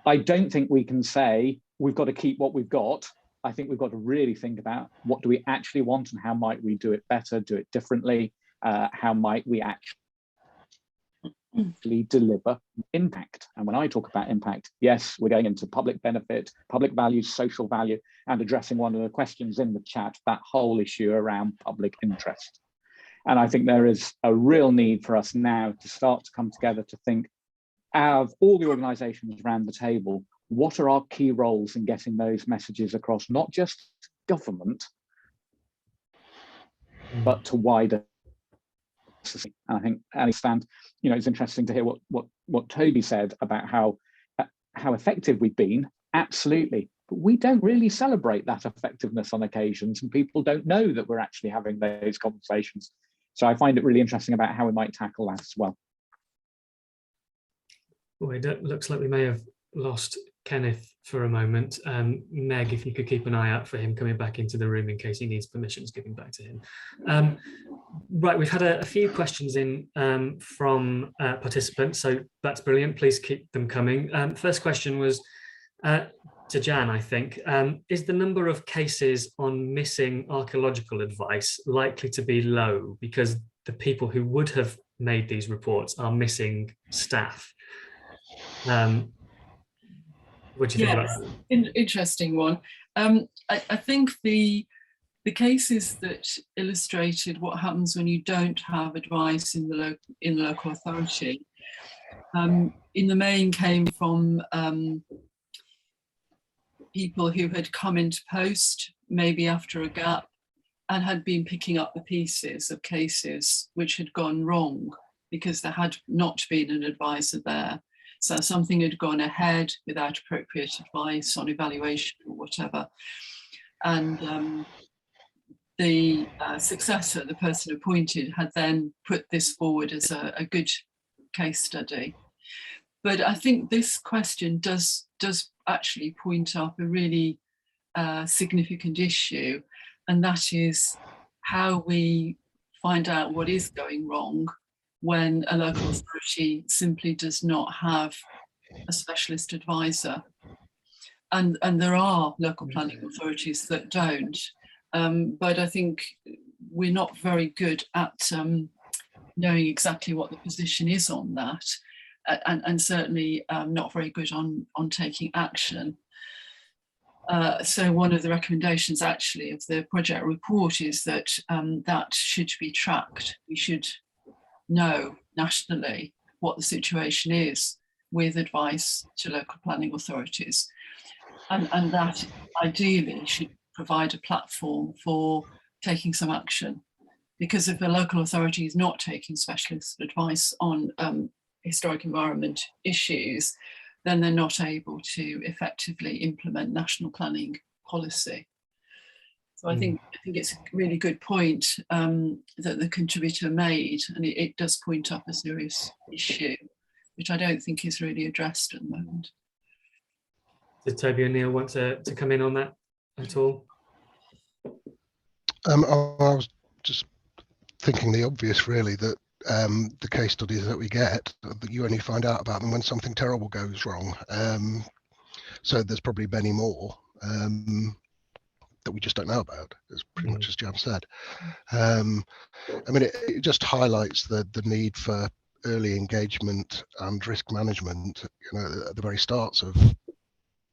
I don't think we can say we've got to keep what we've got. I think we've got to really think about what do we actually want and how might we do it better, do it differently? How might we actually deliver impact? And when I talk about impact, yes, we're going into public benefit, public values, social value, and addressing one of the questions in the chat, that whole issue around public interest. And I think there is a real need for us now to start to come together to think of all the organizations around the table, what are our key roles in getting those messages across, not just government, but to wider society. And I think, and you know, it's interesting to hear what Toby said about how effective we've been. Absolutely, but we don't really celebrate that effectiveness on occasions, and people don't know that we're actually having those conversations. So I find it really interesting about how we might tackle that as well. Well, it looks like we may have lost Kenneth for a moment. Meg, if you could keep an eye out for him coming back into the room in case he needs permissions giving back to him. Right, we've had a few questions in from participants, so that's brilliant. Please keep them coming. First question was to Jan, I think. Is the number of cases on missing archaeological advice likely to be low because the people who would have made these reports are missing staff? What do you think about that? Interesting one. I think the cases that illustrated what happens when you don't have advice in the local authority, in the main came from people who had come into post, maybe after a gap, and had been picking up the pieces of cases which had gone wrong because there had not been an advisor there. So something had gone ahead without appropriate advice on evaluation or whatever. And the successor, the person appointed, had then put this forward as a good case study. But I think this question does actually point up a really significant issue, and that is how we find out what is going wrong when a local authority simply does not have a specialist advisor. And there are local planning authorities that don't, but I think we're not very good at knowing exactly what the position is on that, and certainly not very good on taking action. So one of the recommendations actually of the project report is that that should be tracked. We should know nationally what the situation is with advice to local planning authorities. And that ideally should provide a platform for taking some action. Because if a local authority is not taking specialist advice on historic environment issues, then they're not able to effectively implement national planning policy. So I think it's a really good point that the contributor made, and it does point up a serious issue, which I don't think is really addressed at the moment. Did Toby and Neil want to come in on that at all? I was just thinking the obvious, really, that the case studies that we get, that you only find out about them when something terrible goes wrong. So there's probably many more that we just don't know about, as pretty much as Jan said. I mean, it just highlights the need for early engagement and risk management, you know, at the very starts of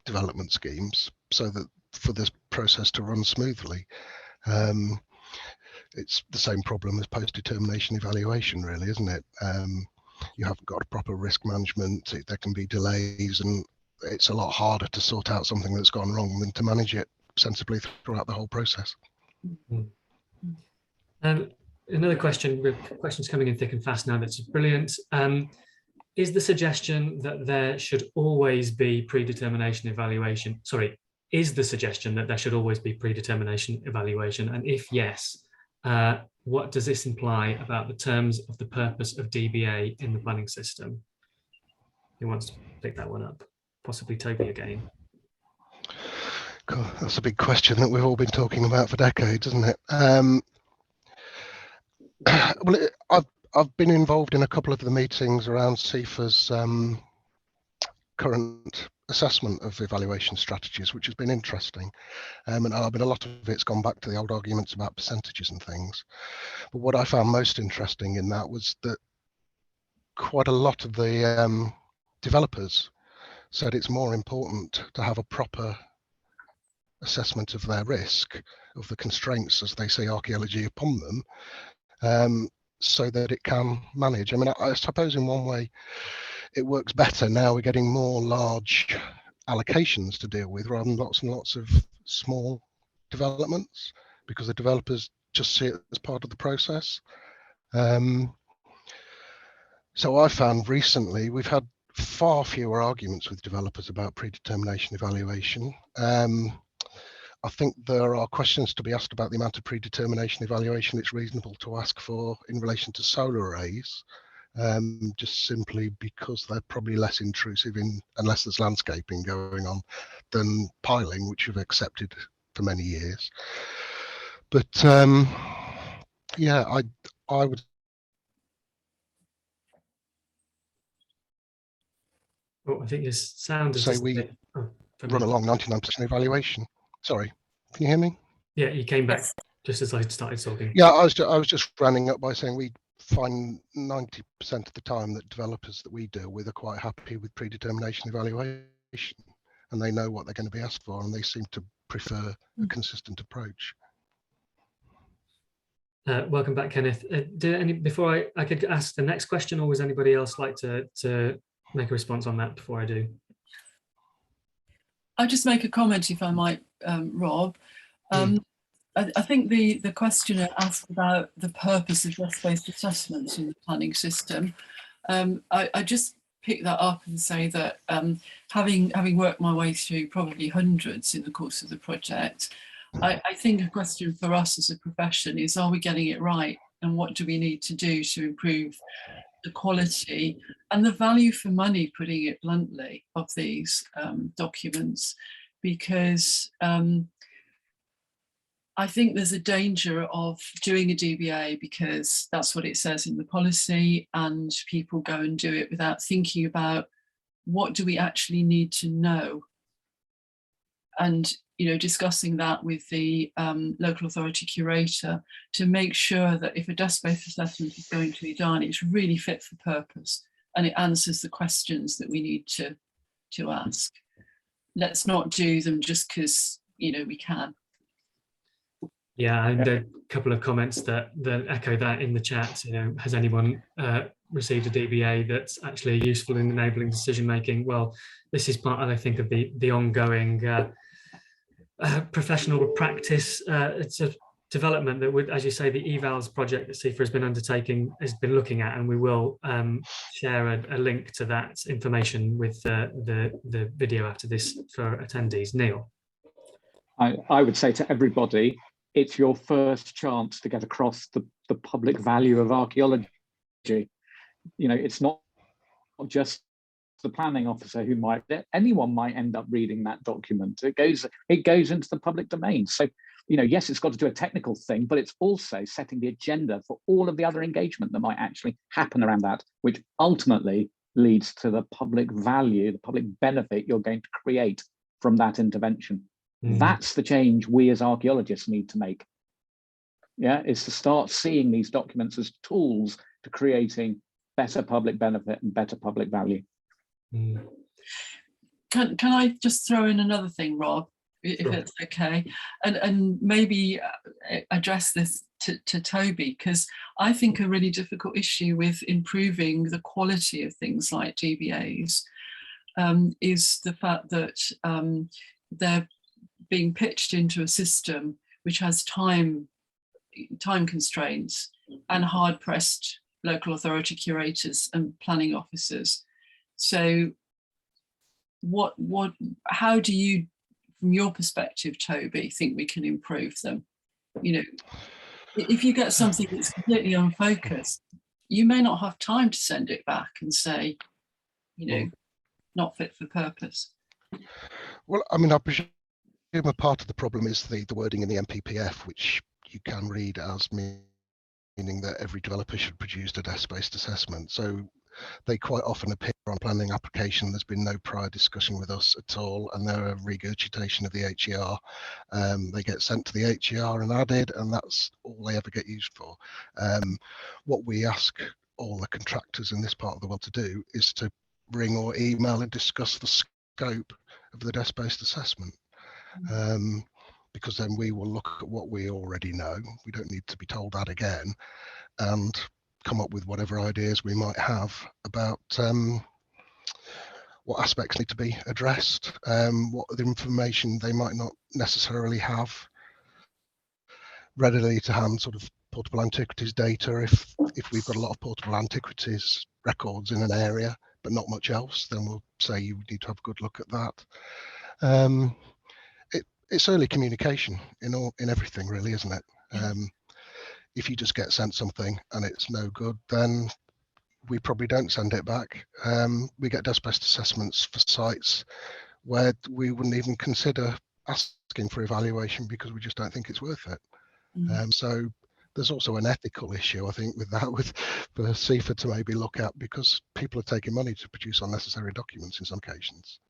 development schemes, so that for this process to run smoothly. It's the same problem as post-determination evaluation, really, isn't it? You haven't got a proper risk management, there can be delays, and it's a lot harder to sort out something that's gone wrong than to manage it sensibly throughout the whole process. Another question, with questions coming in thick and fast now, that's brilliant. Is the suggestion that there should always be predetermination evaluation? Sorry, is the suggestion that there should always be predetermination evaluation? And if yes, what does this imply about the terms of the purpose of DBA in the planning system? Who wants to pick that one up? Possibly Toby again. God, that's a big question that we've all been talking about for decades, isn't it? Well, I've been involved in a couple of the meetings around CIfA's current assessment of evaluation strategies, which has been interesting. And I mean, a lot of it's gone back to the old arguments about percentages and things. But what I found most interesting in that was that quite a lot of the developers said it's more important to have a proper assessment of their risk, of the constraints as they see archaeology upon them, so that it can manage. I mean, I suppose in one way it works better now. We're getting more large allocations to deal with rather than lots and lots of small developments, because the developers just see it as part of the process. So I found recently we've had far fewer arguments with developers about predetermination evaluation. I think there are questions to be asked about the amount of predetermination evaluation it's reasonable to ask for in relation to solar arrays, just simply because they're probably less intrusive unless there's landscaping going on, than piling, which we've accepted for many years. But yeah, I would. Oh, I think your sound is say we run along 99% evaluation. Sorry, can you hear me? Yeah, you came back Yes. just as I started talking. Yeah, I was just rounding up by saying we find 90% of the time that developers that we deal with are quite happy with predetermination evaluation, and they know what they're going to be asked for, and they seem to prefer a consistent approach. Welcome back, Kenneth. Before I could ask the next question, or was anybody else like to make a response on that before I do? I'll just make a comment, if I might, Rob. I think the questioner asked about the purpose of desk-based assessments in the planning system. I just pick that up and say that having worked my way through probably hundreds in the course of the project, I think a question for us as a profession is, are we getting it right? And what do we need to do to improve the quality and the value for money, putting it bluntly, of these documents? Because I think there's a danger of doing a DBA because that's what it says in the policy, and people go and do it without thinking about what do we actually need to know, and discussing that with the local authority curator to make sure that if a desk-based assessment is going to be done, it's really fit for purpose and it answers the questions that we need to ask. Let's not do them just because we can. Yeah, and a couple of comments that echo that in the chat. Has anyone received a DBA that's actually useful in enabling decision making? Well, this is part, I think, of the ongoing professional practice. It's a development that would, as you say, the evals project that CIfA has been undertaking has been looking at, and we will share a link to that information with the video after this for attendees. Neil. I would say to everybody, it's your first chance to get across the public value of archaeology. It's not just the planning officer who anyone might end up reading that document. It goes into the public domain. So, yes, it's got to do a technical thing, but it's also setting the agenda for all of the other engagement that might actually happen around that, which ultimately leads to the public value, the public benefit you're going to create from that intervention. That's the change we as archaeologists need to make. Is to start seeing these documents as tools to creating better public benefit and better public value. Can I just throw in another thing, Rob, if Sure. it's okay, and maybe address this to Toby, because I think a really difficult issue with improving the quality of things like DBAs is the fact that they're being pitched into a system which has time constraints and hard-pressed local authority curators and planning officers. So how do you, from your perspective, Toby, think we can improve them? If you get something that's completely unfocused, you may not have time to send it back and say, not fit for purpose. Well, I presume a part of the problem is the wording in the MPPF, which you can read as meaning that every developer should produce a desk-based assessment. So they quite often appear on planning application. There's been no prior discussion with us at all, and they're a regurgitation of the HER. They get sent to the HER and added, and that's all they ever get used for. What we ask all the contractors in this part of the world to do is to ring or email and discuss the scope of the desk-based assessment. Because then we will look at what we already know. We don't need to be told that again, and come up with whatever ideas we might have about what aspects need to be addressed, what other information they might not necessarily have readily to hand, sort of portable antiquities data. If we've got a lot of portable antiquities records in an area, but not much else, then we'll say you need to have a good look at that. It's early communication in everything, really, isn't it? If you just get sent something and it's no good, then we probably don't send it back. We get desk-based assessments for sites where we wouldn't even consider asking for evaluation because we just don't think it's worth it. So there's also an ethical issue, I think, with that, for CIfA to maybe look at, because people are taking money to produce unnecessary documents in some occasions.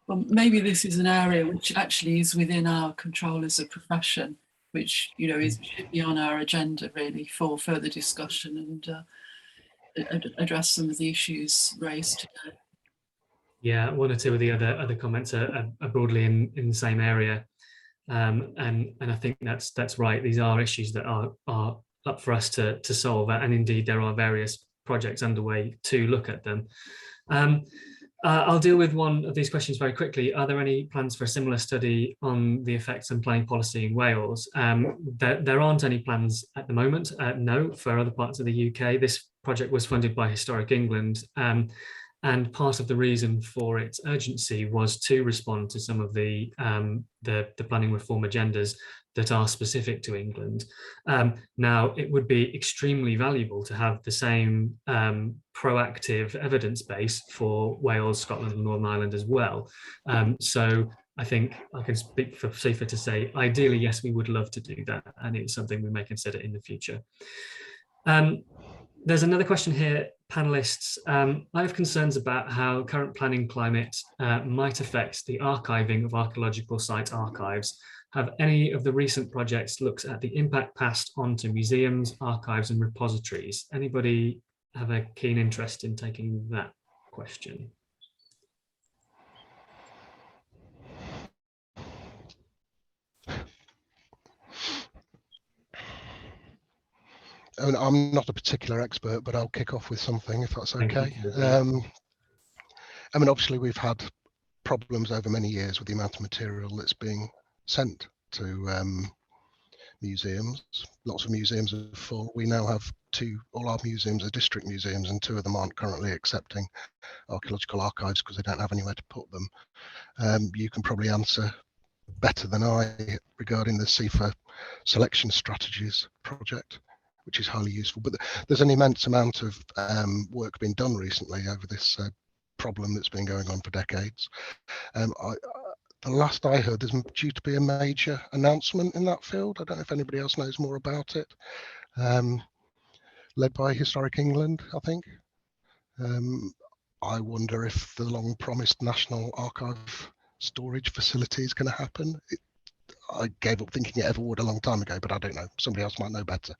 Well, maybe this is an area which actually is within our control as a profession, which should be on our agenda really for further discussion and address some of the issues raised today. Yeah, one or two of the other comments are broadly in the same area, and I think that's right. These are issues that are up for us to solve, and indeed there are various projects underway to look at them. I'll deal with one of these questions very quickly. Are there any plans for a similar study on the effects on planning policy in Wales? There aren't any plans at the moment, no, for other parts of the UK. This project was funded by Historic England, and part of the reason for its urgency was to respond to some of the planning reform agendas that are specific to England. Now, it would be extremely valuable to have the same proactive evidence base for Wales, Scotland, and Northern Ireland as well. So I think I can speak for CIfA to say, ideally, yes, we would love to do that, and it's something we may consider in the future. There's another question here, panelists. I have concerns about how current planning climate might affect the archiving of archaeological site archives. Have any of the recent projects looked at the impact passed on to museums, archives, and repositories? Anybody have a keen interest in taking that question? I mean, I'm not a particular expert, but I'll kick off with something if that's okay. I mean, obviously we've had problems over many years with the amount of material that's being sent to museums. Lots of museums are full. We now have all our museums are district museums, and 2 of them aren't currently accepting archaeological archives because they don't have anywhere to put them. You can probably answer better than I regarding the CIfA selection strategies project, which is highly useful. But there's an immense amount of work being done recently over this problem that's been going on for decades. The last I heard, there's due to be a major announcement in that field. I don't know if anybody else knows more about it. Led by Historic England, I think. I wonder if the long-promised National Archive storage facility is going to happen. I gave up thinking it ever would a long time ago, but I don't know. Somebody else might know better.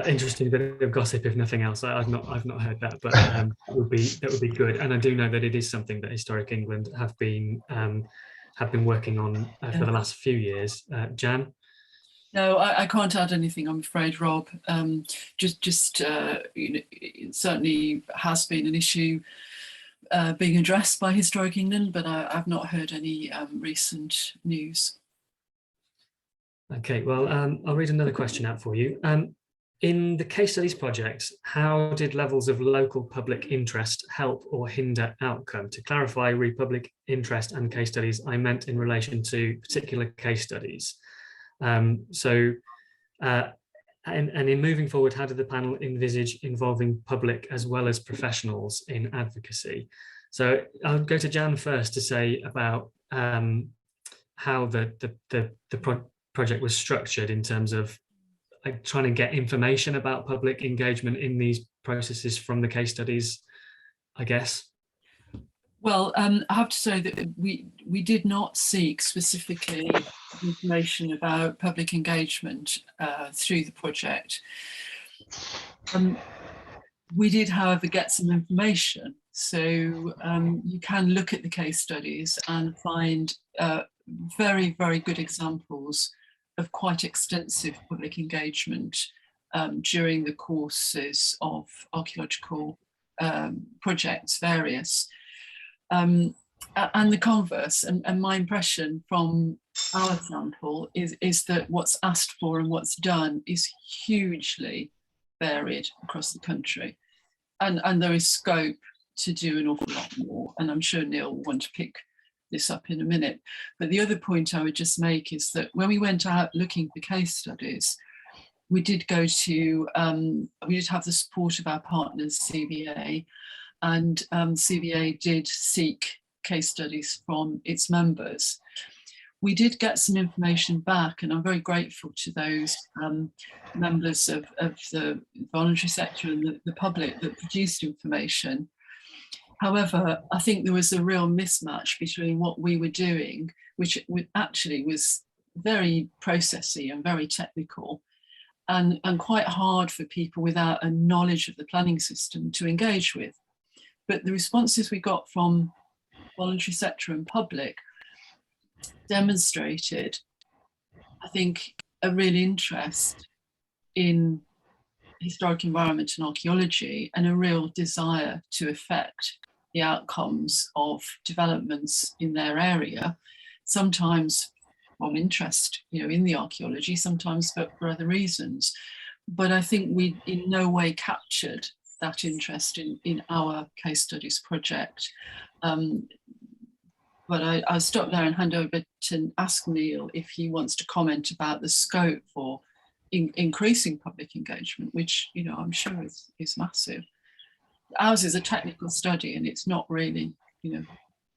Interesting bit of gossip, if nothing else. I've not heard that, but that would be good. And I do know that it is something that Historic England have been working on for the last few years. Jan? No, I can't add anything, I'm afraid, Rob. Just you know, it certainly has been an issue being addressed by Historic England, but I've not heard any recent news. Okay, well, I'll read another question out for you. In the case studies project, how did levels of local public interest help or hinder outcome? To clarify, read public interest and case studies, I meant in relation to particular case studies. And in moving forward, how did the panel envisage involving public as well as professionals in advocacy? So I'll go to Jan first to say about how the project was structured in terms of trying to get information about public engagement in these processes from the case studies, I guess. Well, I have to say that we did not seek specifically information about public engagement through the project. We did, however, get some information. So you can look at the case studies and find very, very good examples of quite extensive public engagement during the courses of archaeological projects, various. And the converse, and my impression from our sample is that what's asked for and what's done is hugely varied across the country. And there is scope to do an awful lot more. And I'm sure Neil will want to pick this up in a minute. But the other point I would just make is that when we went out looking for case studies, we did go to, we did have the support of our partners, CVA, and CVA did seek case studies from its members. We did get some information back, and I'm very grateful to those members of the voluntary sector and the public that produced information. However, I think there was a real mismatch between what we were doing, which actually was very processy and very technical, and quite hard for people without a knowledge of the planning system to engage with. But the responses we got from voluntary sector and public demonstrated, I think, a real interest in historic environment and archaeology, and a real desire to affect the outcomes of developments in their area, sometimes from interest, in the archaeology, sometimes for other reasons. But I think we in no way captured that interest in our case studies project. But I'll stop there and hand over to ask Neil if he wants to comment about the scope for increasing public engagement, which I'm sure is massive. Ours is a technical study, and it's not really in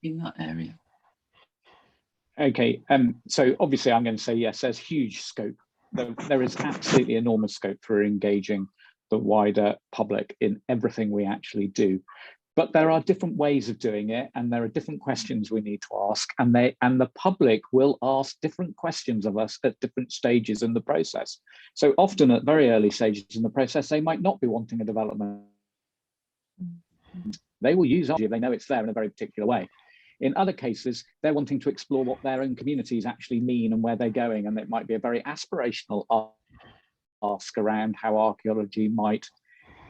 that area. Okay, so obviously I'm going to say yes. There's huge scope. There is absolutely enormous scope for engaging the wider public in everything we actually do. But there are different ways of doing it, and there are different questions we need to ask, and the public will ask different questions of us at different stages in the process. So often at very early stages in the process, they might not be wanting a development. They will use archaeology if they know it's there in a very particular way. In other cases, they're wanting to explore what their own communities actually mean and where they're going, and it might be a very aspirational ask around how archaeology might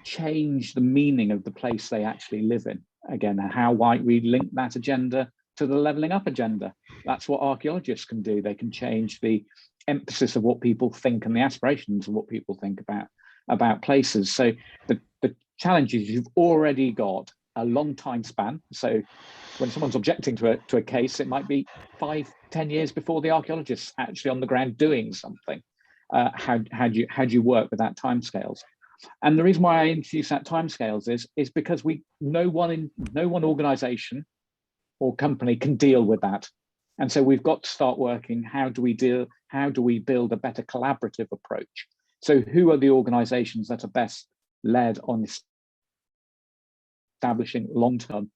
change the meaning of the place they actually live in. Again, how might we link that agenda to the levelling up agenda? That's what archaeologists can do. They can change the emphasis of what people think and the aspirations of what people think about places. So the challenge is you've already got a long time span. So when someone's objecting to a case, it might be 5-10 years before the archaeologists actually on the ground doing something. How do you work with that timescales? And the reason why I introduce that timescales is because no one organization or company can deal with that. And so we've got to start working, how do we build a better collaborative approach? So who are the organizations that are best led on establishing long-term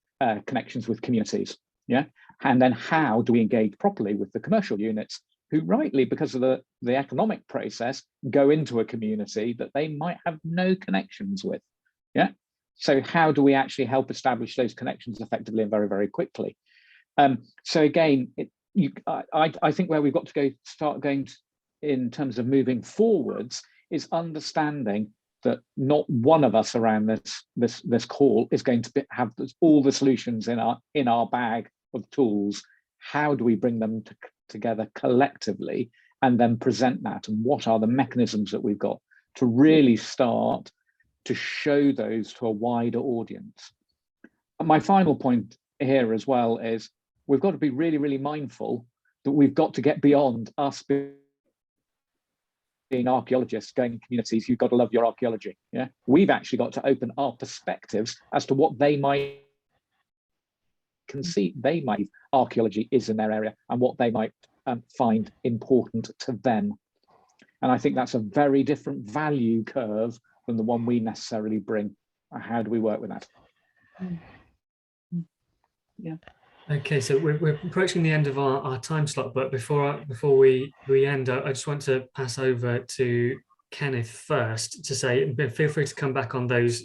connections with communities? Yeah. And then how do we engage properly with the commercial units who rightly, because of the economic process, go into a community that they might have no connections with. Yeah. So how do we actually help establish those connections effectively and very, very quickly? So again, I think where we've got to start going in terms of moving forwards is understanding that not one of us around this call is going to have all the solutions in our bag of tools. How do we bring them together collectively and then present that, and what are the mechanisms that we've got to really start to show those to a wider audience? And my final point here as well is we've got to be really, really mindful that we've got to get beyond us being archaeologists going in communities. You've got to love your archaeology. Yeah, we've actually got to open our perspectives as to what they might archaeology is in their area and what they might find important to them. And I think that's a very different value curve than the one we necessarily bring. How do we work with that? Yeah. Okay, so we're approaching the end of our time slot, but before we end, I just want to pass over to Kenneth first to say, feel free to come back on those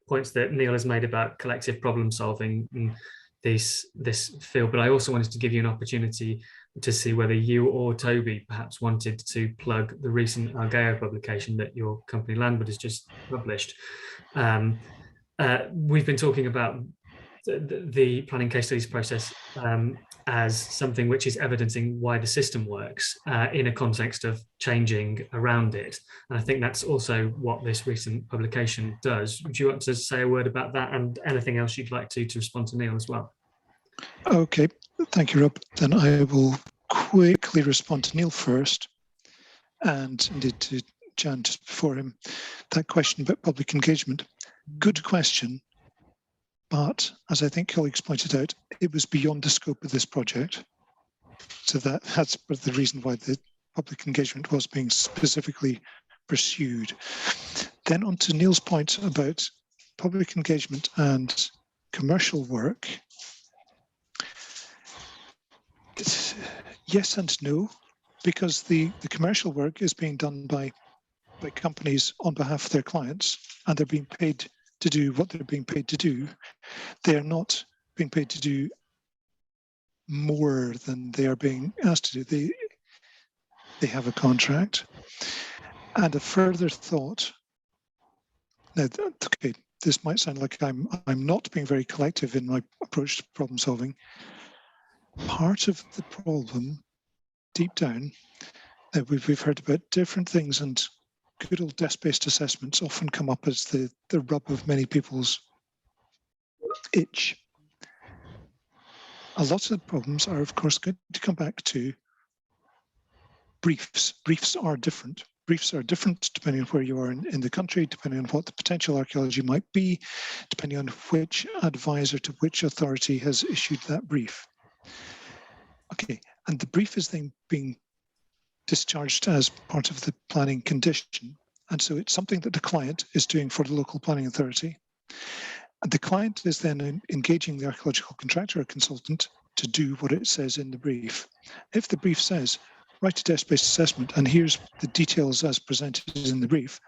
points that Neil has made about collective problem solving in this field. But I also wanted to give you an opportunity to see whether you or Toby perhaps wanted to plug the recent Archaeo publication that your company Landwood has just published. We've been talking about the planning case studies process as something which is evidencing why the system works in a context of changing around it. And I think that's also what this recent publication does. Would you want to say a word about that and anything else you'd like to respond to Neil as well? Okay, thank you, Rob. Then I will quickly respond to Neil first, and indeed to Jan just before him. That question about public engagement, good question. But as I think colleagues pointed out, it was beyond the scope of this project. So that's the reason why the public engagement was being specifically pursued. Then on to Neil's point about public engagement and commercial work. Yes and no, because the commercial work is being done by companies on behalf of their clients, and they're being paid to do what they're being paid to do. They are not being paid to do more than they are being asked to do. They have a contract. And a further thought. Now, okay, this might sound like I'm not being very collective in my approach to problem solving. Part of the problem, deep down, we've heard about different things, and good old desk-based assessments often come up as the rub of many people's itch. A lot of the problems are, of course, going to come back to briefs. Briefs are different. Briefs are different depending on where you are in the country, depending on what the potential archaeology might be, depending on which advisor to which authority has issued that brief. Okay, and the brief is then being discharged as part of the planning condition. And so it's something that the client is doing for the local planning authority. And the client is then engaging the archaeological contractor or consultant to do what it says in the brief. If the brief says, write a desk-based assessment, and here's the details as presented in the brief,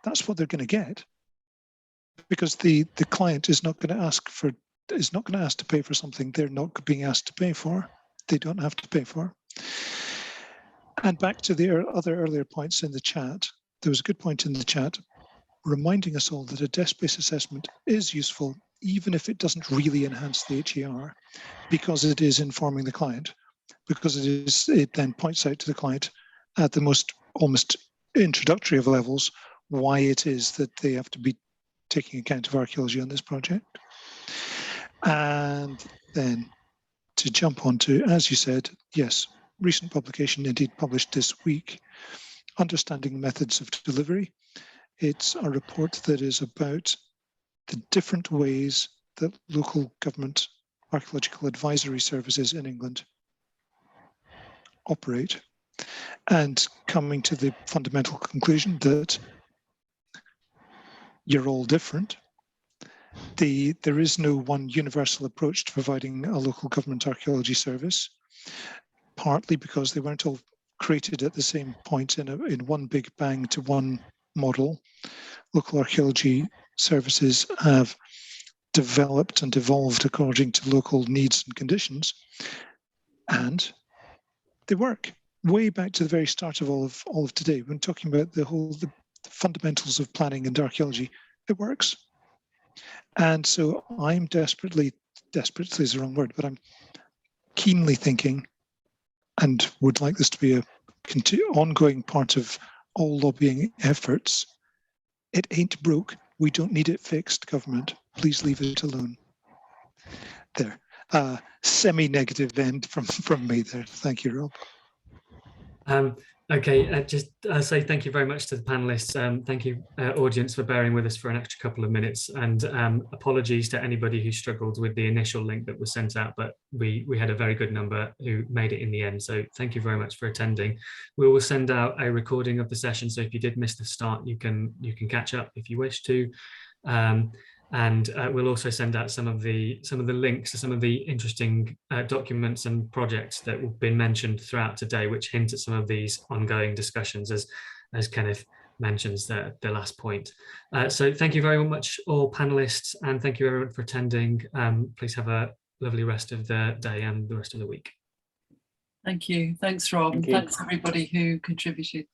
that's what they're going to get, because the client is not going to ask to pay for something they're not being asked to pay for. They don't have to pay for. And back to the other earlier points in the chat, there was a good point in the chat reminding us all that a desk-based assessment is useful, even if it doesn't really enhance the HER, because it is informing the client, because it then points out to the client at the most almost introductory of levels why it is that they have to be taking account of archaeology on this project. And then to jump onto, as you said, yes, recent publication indeed published this week, Understanding Methods of Delivery. It's a report that is about the different ways that local government archaeological advisory services in England operate, and coming to the fundamental conclusion that you're all different. There is no one universal approach to providing a local government archaeology service, partly because they weren't all created at the same point in one big bang to one model. Local archaeology services have developed and evolved according to local needs and conditions, and they work way back to the very start of all of today. When talking about the fundamentals of planning and archaeology, it works. And so I'm desperately is the wrong word, but I'm keenly thinking, and would like this to be a ongoing part of all lobbying efforts. It ain't broke. We don't need it fixed, government. Please leave it alone. There. Semi-negative end from me there. Thank you, Rob. Okay, just say thank you very much to the panelists. Thank you, audience, for bearing with us for an extra couple of minutes, and apologies to anybody who struggled with the initial link that was sent out, but we had a very good number who made it in the end, so thank you very much for attending. We will send out a recording of the session, so if you did miss the start, you can catch up if you wish to. And we'll also send out some of the links to some of the interesting documents and projects that have been mentioned throughout today, which hint at some of these ongoing discussions, as Kenneth mentions the last point. So thank you very much, all panelists, and thank you everyone for attending. Please have a lovely rest of the day and the rest of the week. Thank you. Thanks, Rob. Thank and you. thanks everybody who contributed.